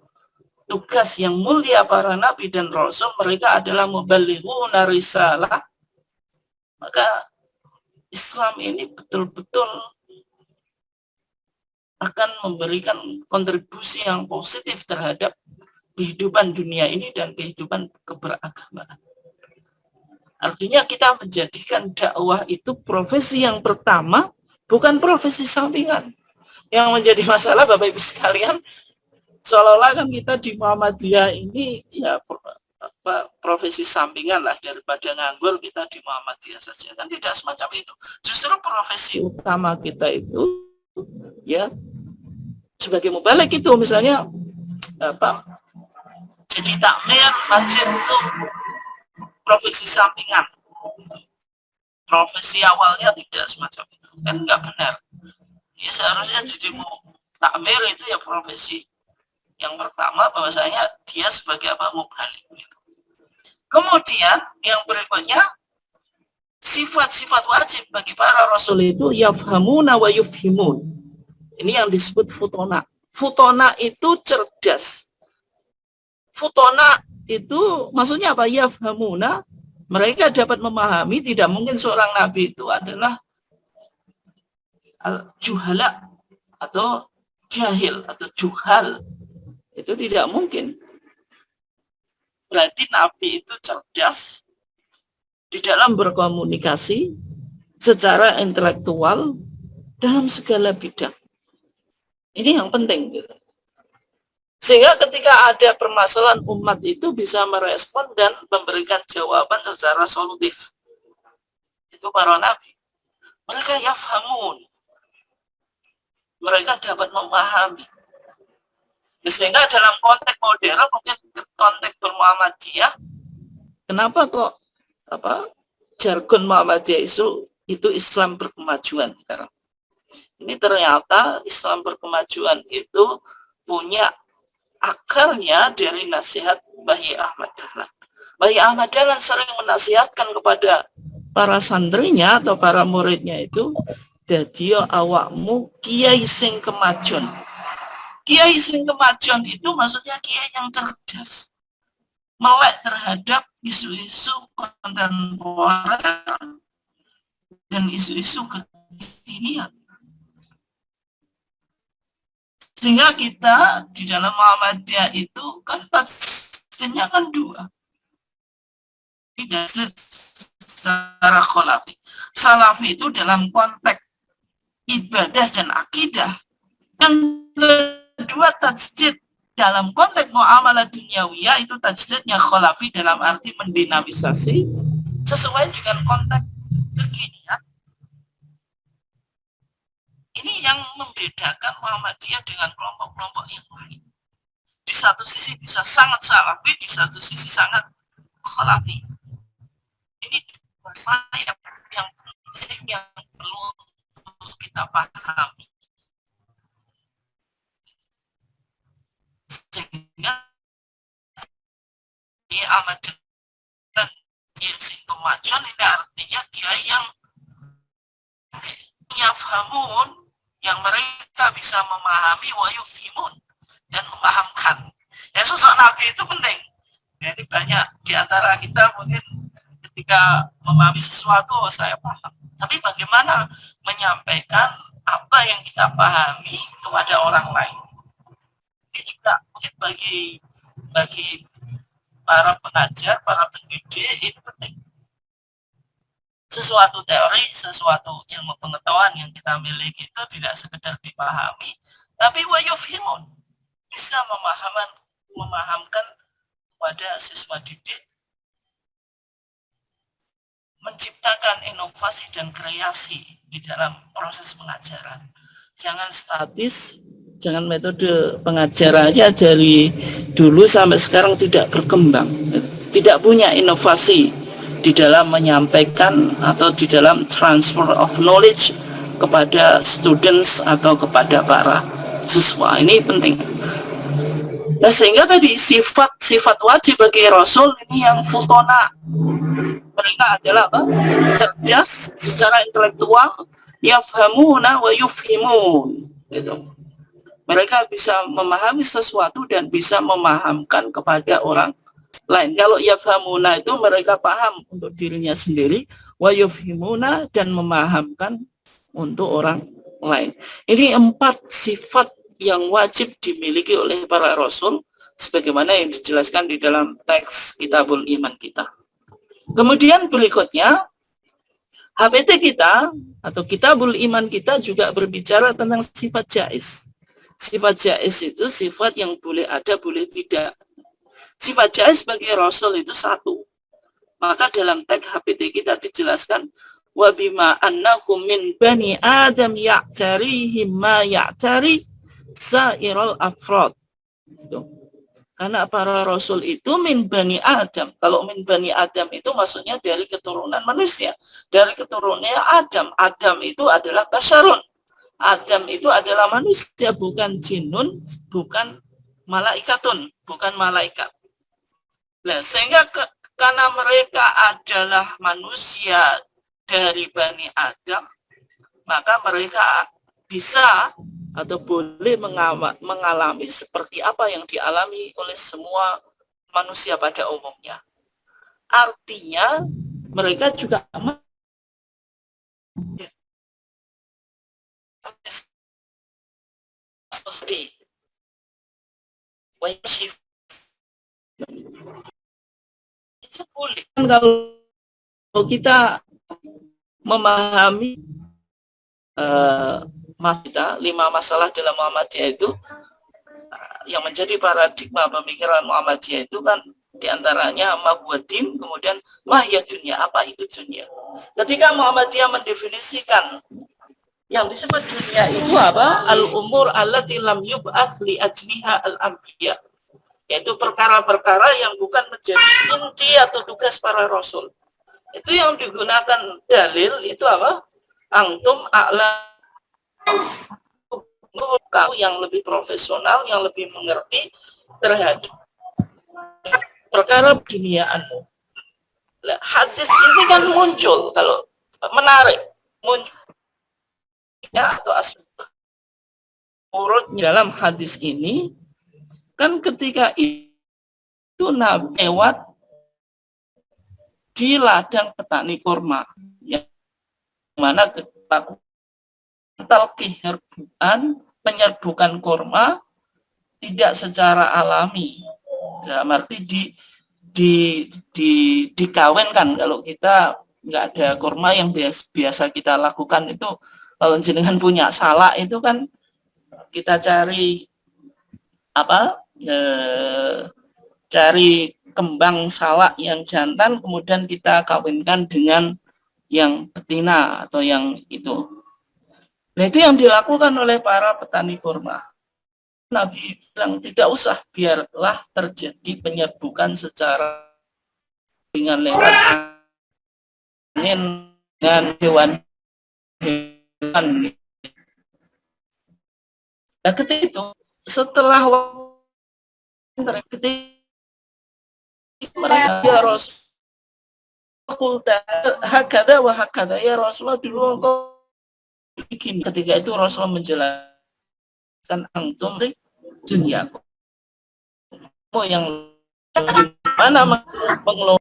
tugas yang mulia para nabi dan rasul, mereka adalah muballighuna risalah, maka Islam ini betul-betul akan memberikan kontribusi yang positif terhadap kehidupan dunia ini dan kehidupan keberagamaan. Artinya kita menjadikan dakwah itu profesi yang pertama, bukan profesi sampingan. Yang menjadi masalah Bapak Ibu sekalian, seolah-olah kan kita di Muhammadiyah ini ya profesi sampingan lah, daripada nganggur kita di Muhammadiyah saja. Kan tidak semacam itu. Justru profesi utama kita itu ya sebagai mubalik itu misalnya jadi takmir masjid itu profesi sampingan. Profesi awalnya tidak semacam itu. Kan nggak benar. Ya seharusnya jadi takmir itu ya profesi yang pertama, bahwasanya dia sebagai apa, mubalik. Kemudian yang berikutnya, sifat-sifat wajib bagi para rasul itu yafhamuna wa yufhimun. Ini yang disebut futona. Futona itu cerdas. Futona itu maksudnya apa? Yafhamuna, mereka dapat memahami. Tidak mungkin seorang nabi itu adalah juhala atau jahil atau juhal. Itu tidak mungkin. Berarti nabi itu cerdas di dalam berkomunikasi secara intelektual dalam segala bidang. Ini yang penting gitu. Sehingga ketika ada permasalahan, umat itu bisa merespon dan memberikan jawaban secara solutif. Itu para nabi. Mereka yafhamun. Mereka dapat memahami. Sehingga dalam konteks modern, mungkin konteks bermuhammadiyah, kenapa kok jargon Muhammadiyah itu Islam berkemajuan sekarang? Ini ternyata Islam berkemajuan itu punya akarnya dari nasihat Mbah Ahmad Dahlan. Mbah Ahmad Dahlan sering menasihatkan kepada para santrinya atau para muridnya itu, dadiyo awakmu kiai sing kemajuan. Kiai sing kemajuan itu maksudnya kiai yang cerdas, melek terhadap isu-isu kontemporer dan isu-isu kekinian. Sehingga kita di dalam Muhammadiyah itu kan tasdidnya kan dua. Tidak secara kholafi. Salafi itu dalam konteks ibadah dan akidah. Yang kedua tajdid dalam konteks muamalah duniawiyah itu tajdidnya kholafi dalam arti mendinamisasi sesuai dengan konteks kekinian. Ini yang membedakan Muhammadiyah dengan kelompok-kelompok yang lain. Di satu sisi bisa sangat salafi, di satu sisi sangat kholafi. Ini masalah yang penting yang perlu kita pahami. Sehingga di Ahmad dan Kiai kemajuan ini artinya dia yang yafhamun, yang mereka bisa memahami, wa yufhimun, dan memahamkan. Ya, sosok Nabi itu penting. Jadi banyak di antara kita mungkin ketika memahami sesuatu, saya paham. Tapi bagaimana menyampaikan apa yang kita pahami kepada orang lain? Ini juga mungkin bagi para pengajar, para pendidik itu penting. Sesuatu teori, sesuatu ilmu pengetahuan yang kita miliki itu tidak sekedar dipahami, tapi wa yufhimun, bisa memahamkan kepada siswa didik, menciptakan inovasi dan kreasi di dalam proses pengajaran. Jangan statis, jangan metode pengajarannya dari dulu sampai sekarang tidak berkembang, tidak punya inovasi di dalam menyampaikan atau di dalam transfer of knowledge kepada students atau kepada para siswa. Ini penting. Nah, sehingga tadi sifat wajib bagi Rasul ini yang futona, mereka adalah apa? Cerdas secara intelektual, yafhamuna wa yufhimun. Gitu. Mereka bisa memahami sesuatu dan bisa memahamkan kepada orang lain. Kalau yafhamuna itu mereka paham untuk dirinya sendiri, wa yufhimuna dan memahamkan untuk orang lain. Ini 4 sifat yang wajib dimiliki oleh para rasul sebagaimana yang dijelaskan di dalam teks Kitabul Iman kita. Kemudian berikutnya HPT kita atau Kitabul Iman kita juga berbicara tentang sifat jaiz. Sifat jaiz itu sifat yang boleh ada, boleh tidak. Sifat jaiz bagi Rasul itu 1. Maka dalam teks HPT kita dijelaskan wa bima annakum min bani Adam ya'tarihim ma ya'tari sairul afrod. Karena para rasul itu min bani Adam. Kalau min bani Adam itu maksudnya dari keturunan manusia. Dari keturunannya Adam. Adam itu adalah basyarun. Adam itu adalah manusia, bukan jinnun, bukan malaikatun, bukan malaikat. Nah, sehingga karena mereka adalah manusia dari Bani Adam, maka mereka bisa atau boleh mengalami seperti apa yang dialami oleh semua manusia pada umumnya. Artinya mereka juga kalau kita memahami kita 5 masalah dalam Muhammadiyah itu yang menjadi paradigma pemikiran Muhammadiyah itu kan diantaranya mahwadin, kemudian mahya dunia, apa itu dunia. Ketika Muhammadiyah mendefinisikan yang disebut dunia itu apa? Al-umur allati lam yub'ats li ajliha al-anbiya. Yaitu perkara-perkara yang bukan menjadi inti atau tugas para rasul. Itu yang digunakan dalil itu apa? Antum a'la kamu yang lebih profesional, yang lebih mengerti terhadap perkara duniaanmu. Hadis ini kan muncul, kalau menarik, muncul atau aspek urut dalam hadis ini kan ketika itu Nabi lewat di ladang petani kurma yang mana talqih penyerbukan kurma tidak secara alami, dalam arti dikawinkan. Kalau kita nggak ada kurma yang biasa kita lakukan itu, kalau jenengan punya salak itu kan kita cari apa? Cari kembang salak yang jantan, kemudian kita kawinkan dengan yang betina atau yang itu. Nah, itu yang dilakukan oleh para petani kurma. Nabi bilang tidak usah, biarlah terjadi penyerbukan secara dengan lewat angin dengan hewan. Nah, ketika itu setelah ketika mereka ya Rasulullah hakada wa hakada ya Rasulullah dulu engkau bikin. Ketika itu Rasulullah menjelaskan antum dunia yang mana mengelola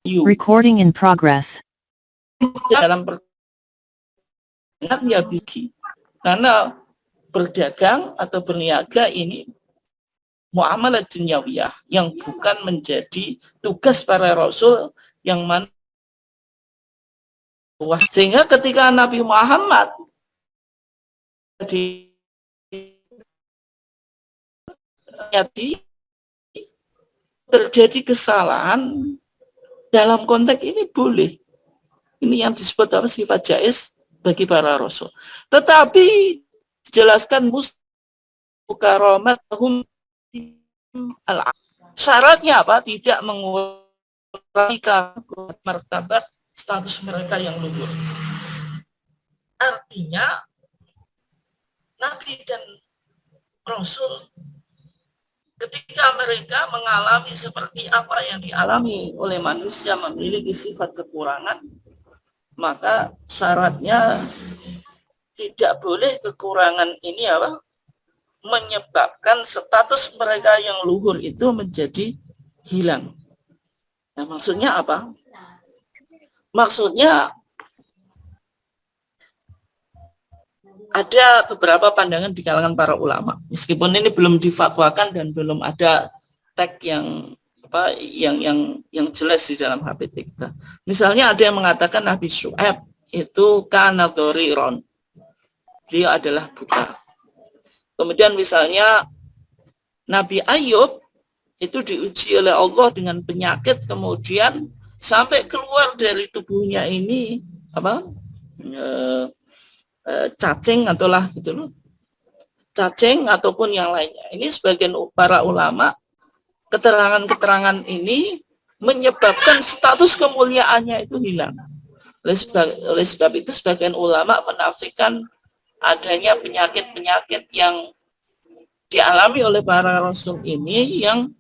Recording in progress. dalam ya biki, karena berdagang atau berniaga ini muamalah duniawiyah yang bukan menjadi tugas para rasul yang mana. Sehingga ketika Nabi Muhammad terjadi kesalahan dalam konteks ini boleh. Ini yang disebut apa? Sifat jaiz bagi para rasul. Tetapi dijelaskan mukaromathum syaratnya apa? Tidak mengurangi martabat status mereka yang luhur. Artinya Nabi dan Rasul ketika mereka mengalami seperti apa yang dialami oleh manusia, memiliki sifat kekurangan, maka syaratnya tidak boleh kekurangan ini menyebabkan status mereka yang luhur itu menjadi hilang. Nah, maksudnya apa? Maksudnya ada beberapa pandangan di kalangan para ulama, meskipun ini belum difatwakan dan belum ada teks yang jelas di dalam HPT kita. Misalnya ada yang mengatakan Nabi Syu'aib itu kana dhoriron, dia adalah buta. Kemudian misalnya Nabi Ayub itu diuji oleh Allah dengan penyakit, kemudian sampai keluar dari tubuhnya ini cacing cacing ataupun yang lainnya. Ini sebagian para ulama, keterangan-keterangan ini menyebabkan status kemuliaannya itu hilang. Oleh sebab itu sebagian ulama menafikan adanya penyakit-penyakit yang dialami oleh para rasul ini yang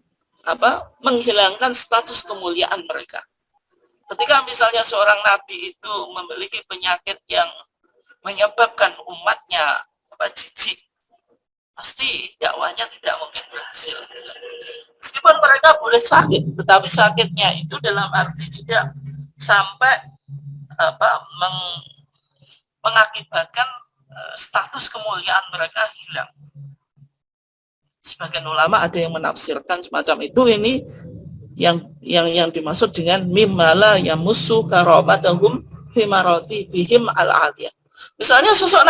menghilangkan status kemuliaan mereka. Ketika misalnya seorang nabi itu memiliki penyakit yang menyebabkan umatnya jijik, pasti dakwahnya tidak mungkin berhasil. Meskipun mereka boleh sakit, tetapi sakitnya itu dalam arti tidak sampai mengakibatkan status kemuliaan mereka hilang. Sebagian ulama ada yang menafsirkan semacam itu, ini yang dimaksud dengan mimala yamussu karamatahum fi marati bihim al-aliyah. Misalnya sosok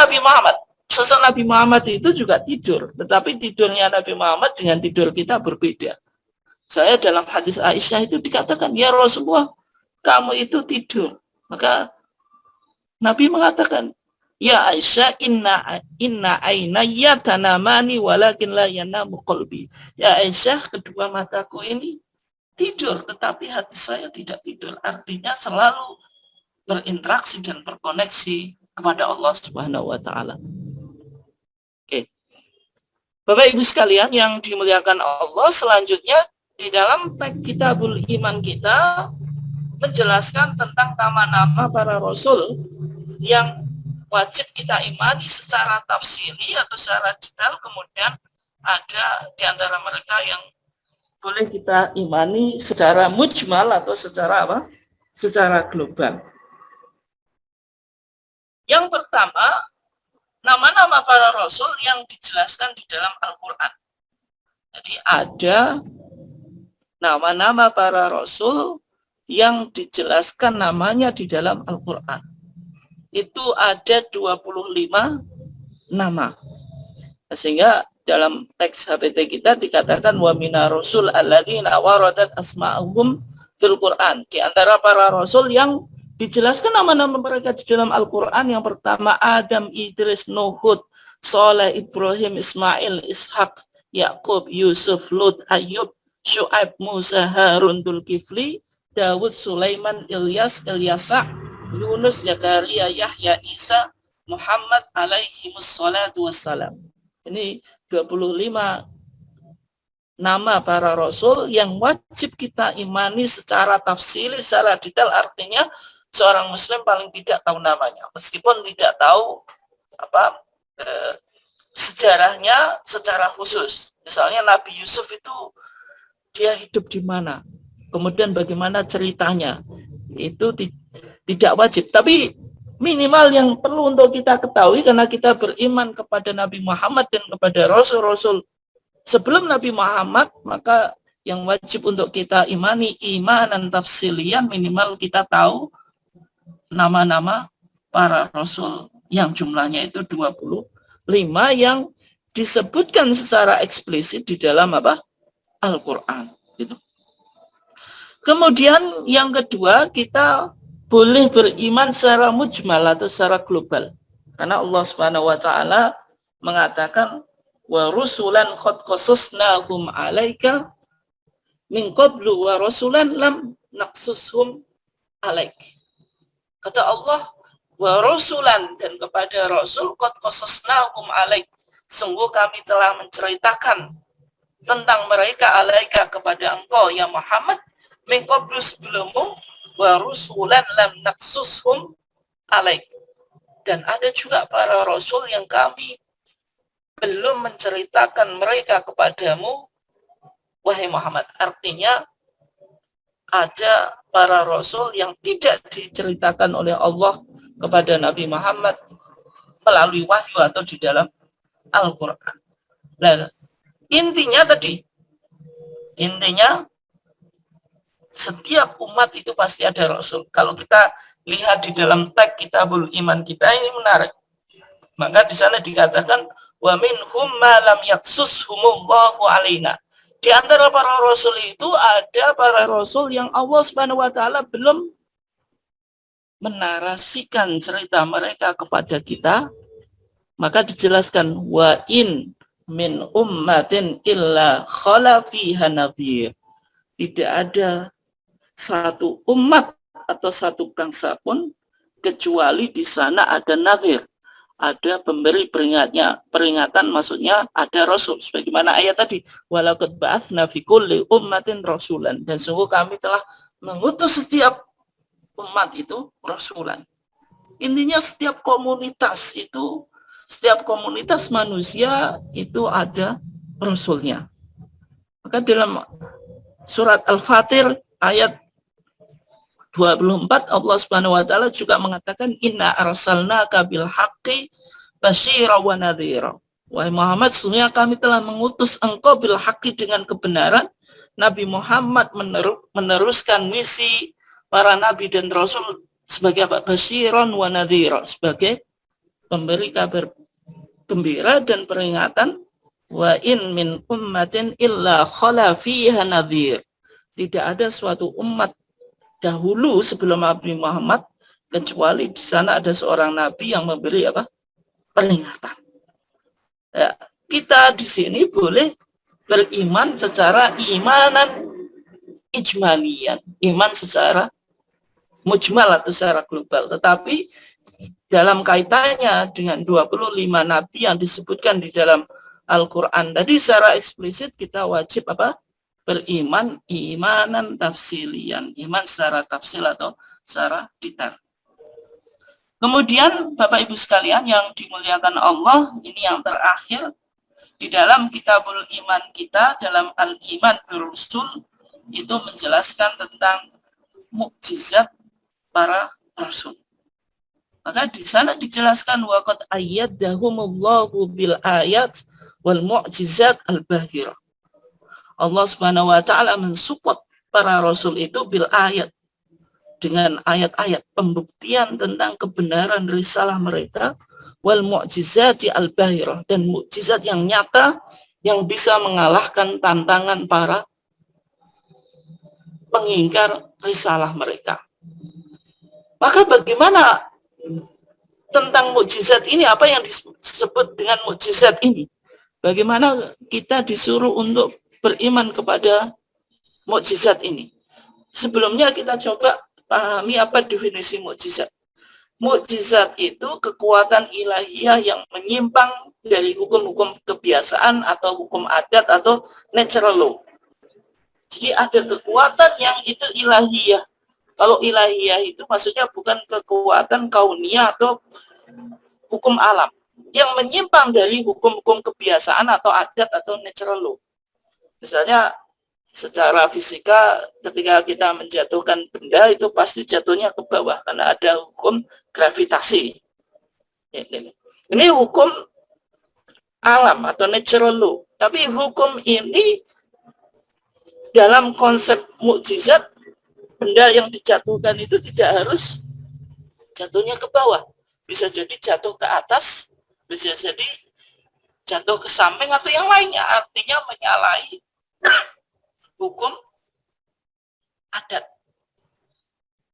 Nabi Muhammad itu juga tidur, tetapi tidurnya Nabi Muhammad dengan tidur kita berbeda. Saya dalam hadis Aisyah itu dikatakan, ya Rasulullah, kamu itu tidur. Maka Nabi mengatakan, ya Aisyah, inna ainaya tanamani walakin la yanamu qalbi. Ya Aisyah, kedua mataku ini tidur, tetapi hati saya tidak tidur. Artinya selalu berinteraksi dan berkoneksi kepada Allah Subhanahu wa taala. Oke. Bapak Ibu sekalian yang dimuliakan Allah, selanjutnya di dalam teks Kitabul Iman kita menjelaskan tentang nama-nama para rasul yang wajib kita imani secara tafsili atau secara detail, kemudian ada di antara mereka yang boleh kita imani secara mujmal atau secara secara global. Yang pertama, nama-nama para rasul yang dijelaskan di dalam Al-Quran. Jadi ada nama-nama para rasul yang dijelaskan namanya di dalam Al-Quran. Itu ada 25 nama. Sehingga dalam teks HPT kita dikatakan wa minar rasul alladzina waradat asma'uhum fil Quran. Di antara para rasul yang dijelaskan nama-nama mereka di dalam Al-Quran, yang pertama Adam, Idris, Nuh, Hud, Saleh, Ibrahim, Ismail, Ishak, Yakub, Yusuf, Lut, Ayub, Syu'aib, Musa, Harun, Dzulkifli, Dawud, Sulaiman, Ilyas, Ilyasa, Yunus, Zakaria, Yahya, Isa, Muhammad alaihimus salatu wassalam. Ini 25 nama para rasul yang wajib kita imani secara tafsili, secara detail. Artinya seorang muslim paling tidak tahu namanya, meskipun tidak tahu sejarahnya secara khusus. Misalnya Nabi Yusuf itu dia hidup di mana, kemudian bagaimana ceritanya, itu tidak wajib. Tapi minimal yang perlu untuk kita ketahui, karena kita beriman kepada Nabi Muhammad dan kepada Rasul-Rasul sebelum Nabi Muhammad, maka yang wajib untuk kita imani imanan tafsilian, minimal kita tahu nama-nama para Rasul yang jumlahnya itu 25 yang disebutkan secara eksplisit di dalam Al-Quran. Gitu. Kemudian yang kedua, kita boleh beriman secara mujmal atau secara global. Karena Allah Subhanahu wa taala mengatakan wa rusulan qad qasasnahum 'alaika min qablu wa rasulan lam naqsushum 'alaik. Kata Allah, wa rasulan, dan kepada rasul qad qasasnahum 'alaik, sungguh kami telah menceritakan tentang mereka alaika kepada engkau ya Muhammad min qablu sebelummu wa rusulan lam naqsushum alaik. Dan ada juga para rasul yang kami belum menceritakan mereka kepadamu wahai Muhammad. Artinya ada para rasul yang tidak diceritakan oleh Allah kepada Nabi Muhammad melalui wahyu atau di dalam Al-Quran. Nah, intinya setiap umat itu pasti ada rasul. Kalau kita lihat di dalam teks Kitabul Iman kita ini menarik. Maka di sana dikatakan wa minhum ma lam yaqsushumullahu alaina. Di antara para rasul itu ada para rasul yang Allah Subhanahu wa taala belum menarasikan cerita mereka kepada kita. Maka dijelaskan wa in min ummatin illa khala fiha nadhir. Tidak ada satu umat atau satu bangsa pun kecuali di sana ada nadhir, ada pemberi peringatan, maksudnya ada rasul. Sebagaimana ayat tadi, walaqad ba'atsna fi kulli ummatin rasulan, dan sungguh kami telah mengutus setiap umat itu rasulan. Intinya setiap komunitas manusia itu ada rasulnya. Maka dalam surat Al-Fatir ayat 24 Allah Subhanahu wa taala juga mengatakan inna arsalnaka bil haqqi basyira wa nadhira. Wahai Muhammad, sesungguhnya kami telah mengutus engkau bil haqqi dengan kebenaran. Nabi Muhammad meneruskan misi para nabi dan rasul sebagai basyiran wa nadhira, sebagai pemberi kabar gembira dan peringatan. Wa in min ummatin illa khala fiha nadhir. Tidak ada suatu umat dahulu sebelum Nabi Muhammad kecuali di sana ada seorang nabi yang memberi peringatan. Ya, kita di sini boleh beriman secara imanan ijmalian, iman secara mujmal atau secara global, tetapi dalam kaitannya dengan 25 nabi yang disebutkan di dalam Al-Quran tadi secara eksplisit kita wajib beriman imanan tafsilian, iman secara tafsil atau secara detail. Kemudian Bapak Ibu sekalian yang dimuliakan Allah, ini yang terakhir di dalam Kitabul Iman kita, dalam Al-Iman Birusul itu menjelaskan tentang mukjizat para rasul. Maka di sana dijelaskan waqad ayyadahumullahu bil ayat wal mu'jizat al-bahirah. Allah Subhanahu wa taala mensupport para rasul itu bil ayat, dengan ayat-ayat pembuktian tentang kebenaran risalah mereka, wal mu'jizati al-bahirah, dan mukjizat yang nyata yang bisa mengalahkan tantangan para pengingkar risalah mereka. Maka bagaimana tentang mukjizat ini, apa yang disebut dengan mukjizat ini? Bagaimana kita disuruh untuk beriman kepada mukjizat ini? Sebelumnya kita coba pahami apa definisi mukjizat. Mukjizat itu kekuatan ilahiyah yang menyimpang dari hukum-hukum kebiasaan atau hukum adat atau natural law. Jadi ada kekuatan yang itu ilahiyah. Kalau ilahiyah itu maksudnya bukan kekuatan kauniyah atau hukum alam yang menyimpang dari hukum-hukum kebiasaan atau adat atau natural law. Misalnya secara fisika ketika kita menjatuhkan benda itu pasti jatuhnya ke bawah karena ada hukum gravitasi. Ini hukum alam atau natural law. Tapi hukum ini dalam konsep mukjizat, benda yang dijatuhkan itu tidak harus jatuhnya ke bawah. Bisa jadi jatuh ke atas, bisa jadi jatuh ke samping atau yang lainnya. Artinya menyalahi hukum adat.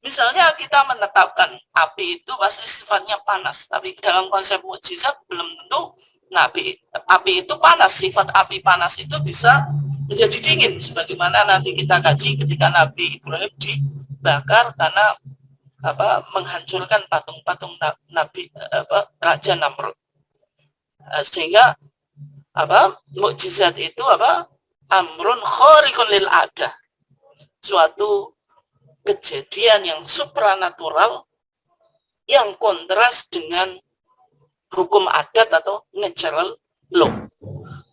Misalnya kita menetapkan api itu pasti sifatnya panas, tapi dalam konsep mukjizat belum tentu api itu panas. Sifat api panas itu bisa menjadi dingin, sebagaimana nanti kita kaji ketika Nabi Ibrahim dibakar karena menghancurkan patung-patung Nabi Raja Namrud. Sehingga Mukjizat itu amrun khariqun lil adah, suatu kejadian yang supranatural yang kontras dengan hukum adat atau natural law.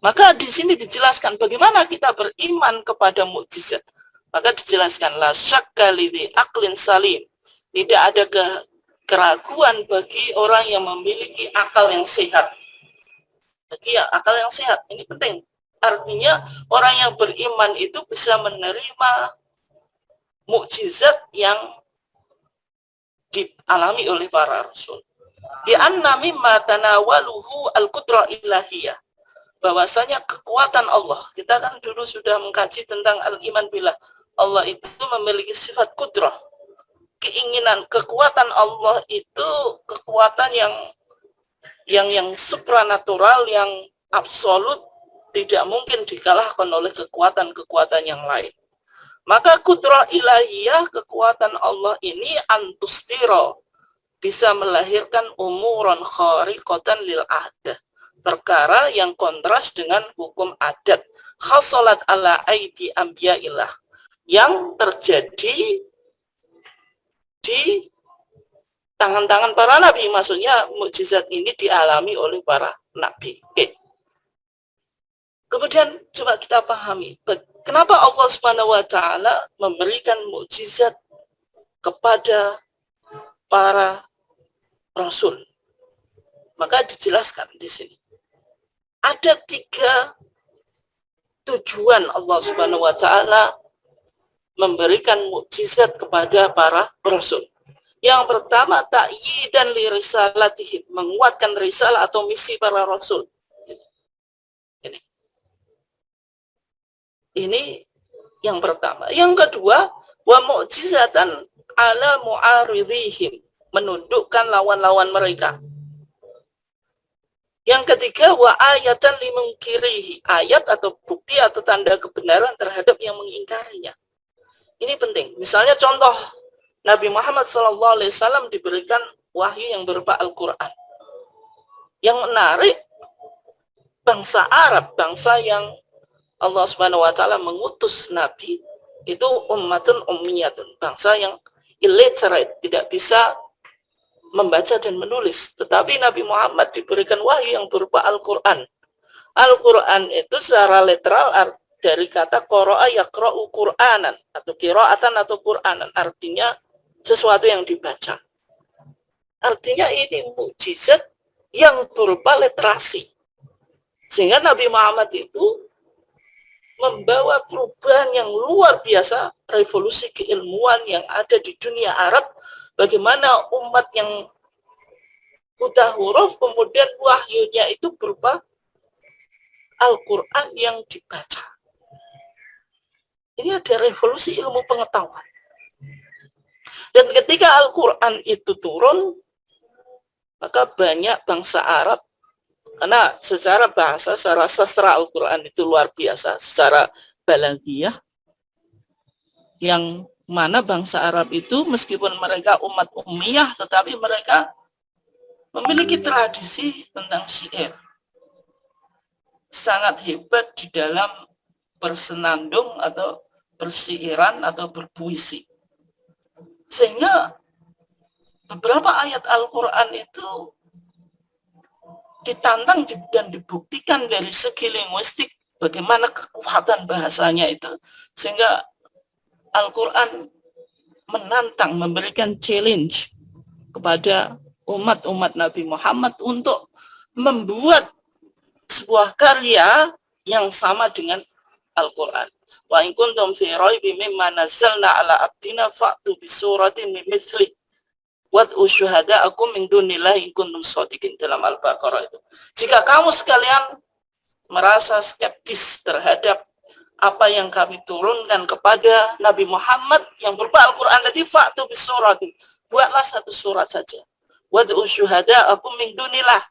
Maka di sini dijelaskan bagaimana kita beriman kepada mukjizat. Maka dijelaskan la syakka lidhi aqlin salim. Tidak ada keraguan bagi orang yang memiliki akal yang sehat. Bagi akal yang sehat, ini penting. Artinya orang yang beriman itu bisa menerima mukjizat yang dialami oleh para rasul. Di anna mimma tanawaluhu al-qudrah ilahiyah. Bahwasanya kekuatan Allah, kita kan dulu sudah mengkaji tentang al-iman billah. Allah itu memiliki sifat kudrah. Keinginan, kekuatan Allah itu kekuatan yang supranatural, yang absolut, tidak mungkin dikalahkan oleh kekuatan-kekuatan yang lain. Maka kudrah ilahiyah, kekuatan Allah ini antustiro, bisa melahirkan umuran khariqatan lil adah, perkara yang kontras dengan hukum adat, khasalat ala aidi anbiya'illah, yang terjadi di tangan-tangan para nabi. Maksudnya mukjizat ini dialami oleh para nabi. Kemudian coba kita pahami kenapa Allah Subhanahu wa taala memberikan mukjizat kepada para rasul. Maka dijelaskan di sini. Ada 3 tujuan Allah Subhanahu wa taala memberikan mukjizat kepada para rasul. Yang pertama, ta'yidan li risalatihim, menguatkan risalah atau misi para rasul. Ini yang pertama. Yang kedua, wa mu'jizatan ala mu'aridhihim, menundukkan lawan-lawan mereka. Yang ketiga, wa ayatan limungkirihi, ayat atau bukti atau tanda kebenaran terhadap yang mengingkarinya. Ini penting. Misalnya contoh, Nabi Muhammad SAW diberikan wahyu yang berupa Al-Quran. Yang menarik, bangsa Arab, bangsa yang Allah Subhanahu wa taala mengutus nabi, itu ummatun ummiyatun, bangsa yang illiterate, tidak bisa membaca dan menulis. Tetapi Nabi Muhammad diberikan wahyu yang berupa Al-Quran. Al-Quran itu secara literal dari kata qara'a yaqra'u Qur'anan, atau qira'atan atau Qur'anan, artinya sesuatu yang dibaca. Artinya ini mukjizat yang berupa literasi. Sehingga Nabi Muhammad itu membawa perubahan yang luar biasa, revolusi keilmuan yang ada di dunia Arab. Bagaimana umat yang buta huruf, kemudian wahyunya itu berupa Al-Quran yang dibaca. Ini ada revolusi ilmu pengetahuan. Dan ketika Al-Quran itu turun, maka banyak bangsa Arab, karena secara bahasa, secara sastra Al-Quran itu luar biasa, secara balaghiyah, yang mana bangsa Arab itu meskipun mereka umat ummiyah, tetapi mereka memiliki tradisi tentang syair. Sangat hebat di dalam bersenandung atau bersyiiran atau berpuisi. Sehingga beberapa ayat Al-Quran itu ditantang dan dibuktikan dari segi linguistik bagaimana kekuatan bahasanya itu. Sehingga Al-Quran menantang, memberikan challenge kepada umat-umat Nabi Muhammad untuk membuat sebuah karya yang sama dengan Al-Quran. Wa in kuntum fi raibin mimma nazzalna ala abdina fa'tu bi suratin min mithli wad'u syuhada'akum min dunillahi in kuntum shadiqin, dalam Al-Baqarah itu. Jika kamu sekalian merasa skeptis terhadap apa yang kami turunkan kepada Nabi Muhammad yang berupa Al-Quran tadi, fa'tu bi suratin, buatlah satu surat saja. Wad'u syuhada'akum min dunillah,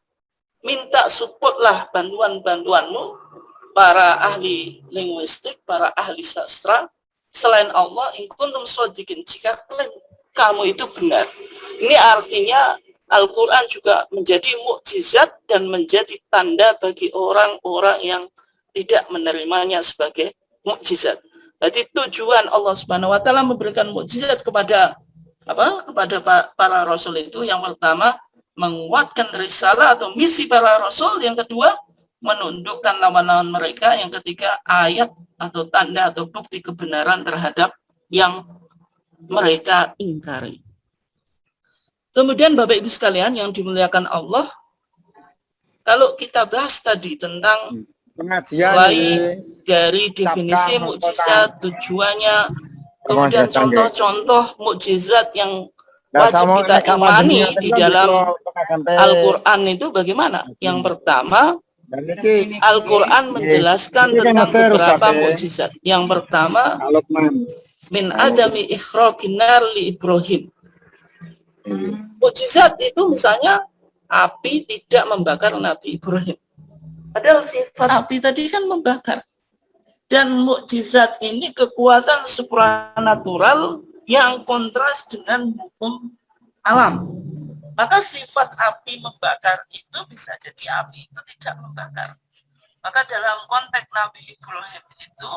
minta supportlah bantuan-bantuanmu, para ahli linguistik, para ahli sastra, selain Allah, in kuntum shadiqin, jika klaim kamu itu benar. Ini artinya Al-Quran juga menjadi mukjizat dan menjadi tanda bagi orang-orang yang tidak menerimanya sebagai mukjizat. Jadi tujuan Allah Subhanahu wa taala memberikan mukjizat kepada para rasul itu, yang pertama menguatkan risalah atau misi para rasul, yang kedua menundukkan lawan-lawan mereka, yang ketiga ayat atau tanda atau bukti kebenaran terhadap yang mereka ingkari. Kemudian Bapak Ibu sekalian yang dimuliakan Allah, kalau kita bahas tadi tentang mulai dari definisi mukjizat, tujuannya, kemudian contoh-contoh mukjizat yang wajib kita imani di dalam Al-Quran itu bagaimana? Yang pertama, Al-Quran menjelaskan tentang beberapa mukjizat. Yang pertama, min adami ikhraqin nar li Ibrahim. Mukjizat itu misalnya api tidak membakar Nabi Ibrahim. Padahal sifat api tadi kan membakar. Dan mukjizat ini kekuatan supranatural yang kontras dengan hukum alam. Maka sifat api membakar itu bisa jadi api itu tidak membakar. Maka dalam konteks Nabi Ibrahim itu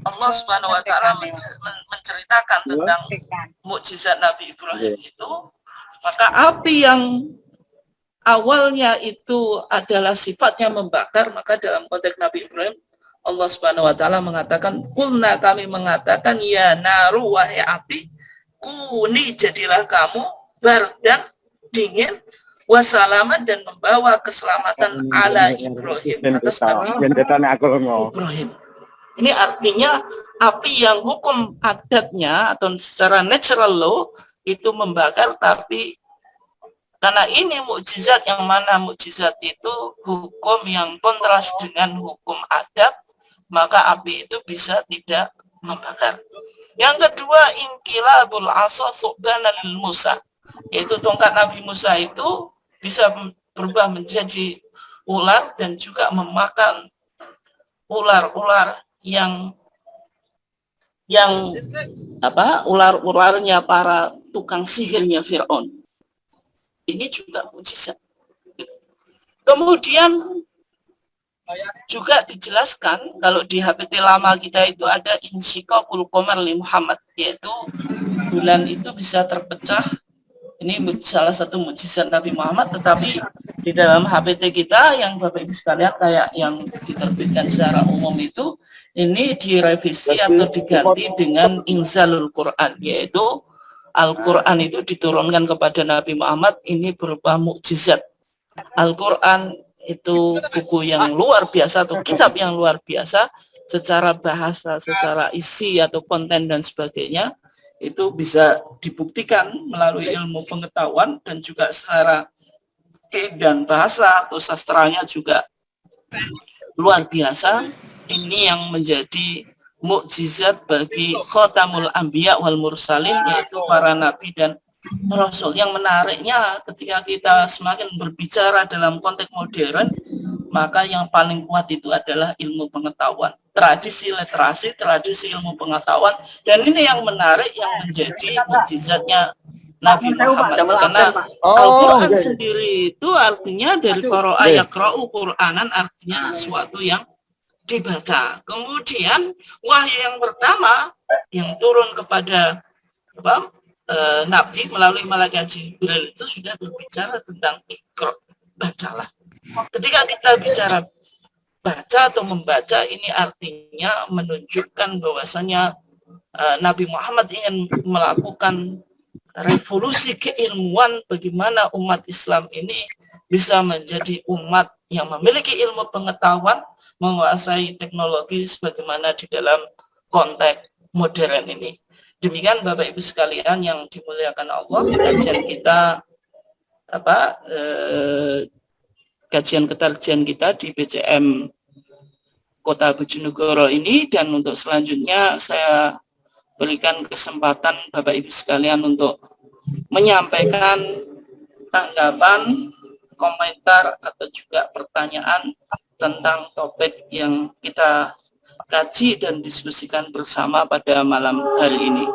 Allah Subhanahu wa taala menceritakan tentang mukjizat Nabi Ibrahim itu, maka api yang awalnya itu adalah sifatnya membakar, maka dalam konteks Nabi Ibrahim Allah Subhanahu wa taala mengatakan, "Qulna," kami mengatakan, "ya naru, wahai api, kuni jadilah kamu bardan, dingin, wasalaman, dan membawa keselamatan ala Ibrahim, atas Nabi Ibrahim." Ini artinya api yang hukum adatnya atau secara natural law itu membakar, tapi karena ini mukjizat, yang mana mukjizat itu hukum yang kontras dengan hukum adat, maka api itu bisa tidak membakar. Yang kedua, inqilabul asa thu'bana lil Musa, yaitu tongkat Nabi Musa itu bisa berubah menjadi ular dan juga memakan ular-ular yang ular-ularnya para tukang sihirnya Fir'aun. Ini juga mukjizat. Kemudian juga dijelaskan kalau di HPT lama kita itu ada insyiqaqul qamar li Muhammad, yaitu bulan itu bisa terpecah. Ini salah satu mukjizat Nabi Muhammad, tetapi di dalam HPT kita yang Bapak Ibu sekalian kayak yang diterbitkan secara umum itu, ini direvisi atau diganti dengan inzalul Quran, yaitu Al-Quran itu diturunkan kepada Nabi Muhammad, ini berupa mukjizat. Al-Quran itu buku yang luar biasa atau kitab yang luar biasa secara bahasa, secara isi atau konten dan sebagainya. Itu bisa dibuktikan melalui ilmu pengetahuan dan juga secara dan bahasa atau sastranya juga luar biasa. Ini yang menjadi mukjizat bagi khatamul anbiya wal mursalin, yaitu para nabi dan rasul. Yang menariknya ketika kita semakin berbicara dalam konteks modern, maka yang paling kuat itu adalah ilmu pengetahuan, tradisi literasi, tradisi ilmu pengetahuan, dan ini yang menarik, yang menjadi mukjizatnya Nabi Muhammad. Karena Al-Quran sendiri itu artinya dari qara'a yaqra'u Qur'anan, artinya sesuatu yang dibaca. Kemudian wahyu yang pertama yang turun kepada Nabi melalui malaikat Jibril itu sudah berbicara tentang Iqra, bacalah. Ketika kita bicara baca atau membaca, ini artinya menunjukkan bahwasanya Nabi Muhammad ingin melakukan revolusi keilmuan, bagaimana umat Islam ini bisa menjadi umat yang memiliki ilmu pengetahuan, menguasai teknologi sebagaimana di dalam konteks modern ini. Demikian Bapak Ibu sekalian yang dimuliakan Allah, kajian kita kajian ketarjian kita di BCM Kota Bojonegoro ini, dan untuk selanjutnya saya berikan kesempatan Bapak Ibu sekalian untuk menyampaikan tanggapan, komentar atau juga pertanyaan tentang topik yang kita kaji dan diskusikan bersama pada malam hari ini.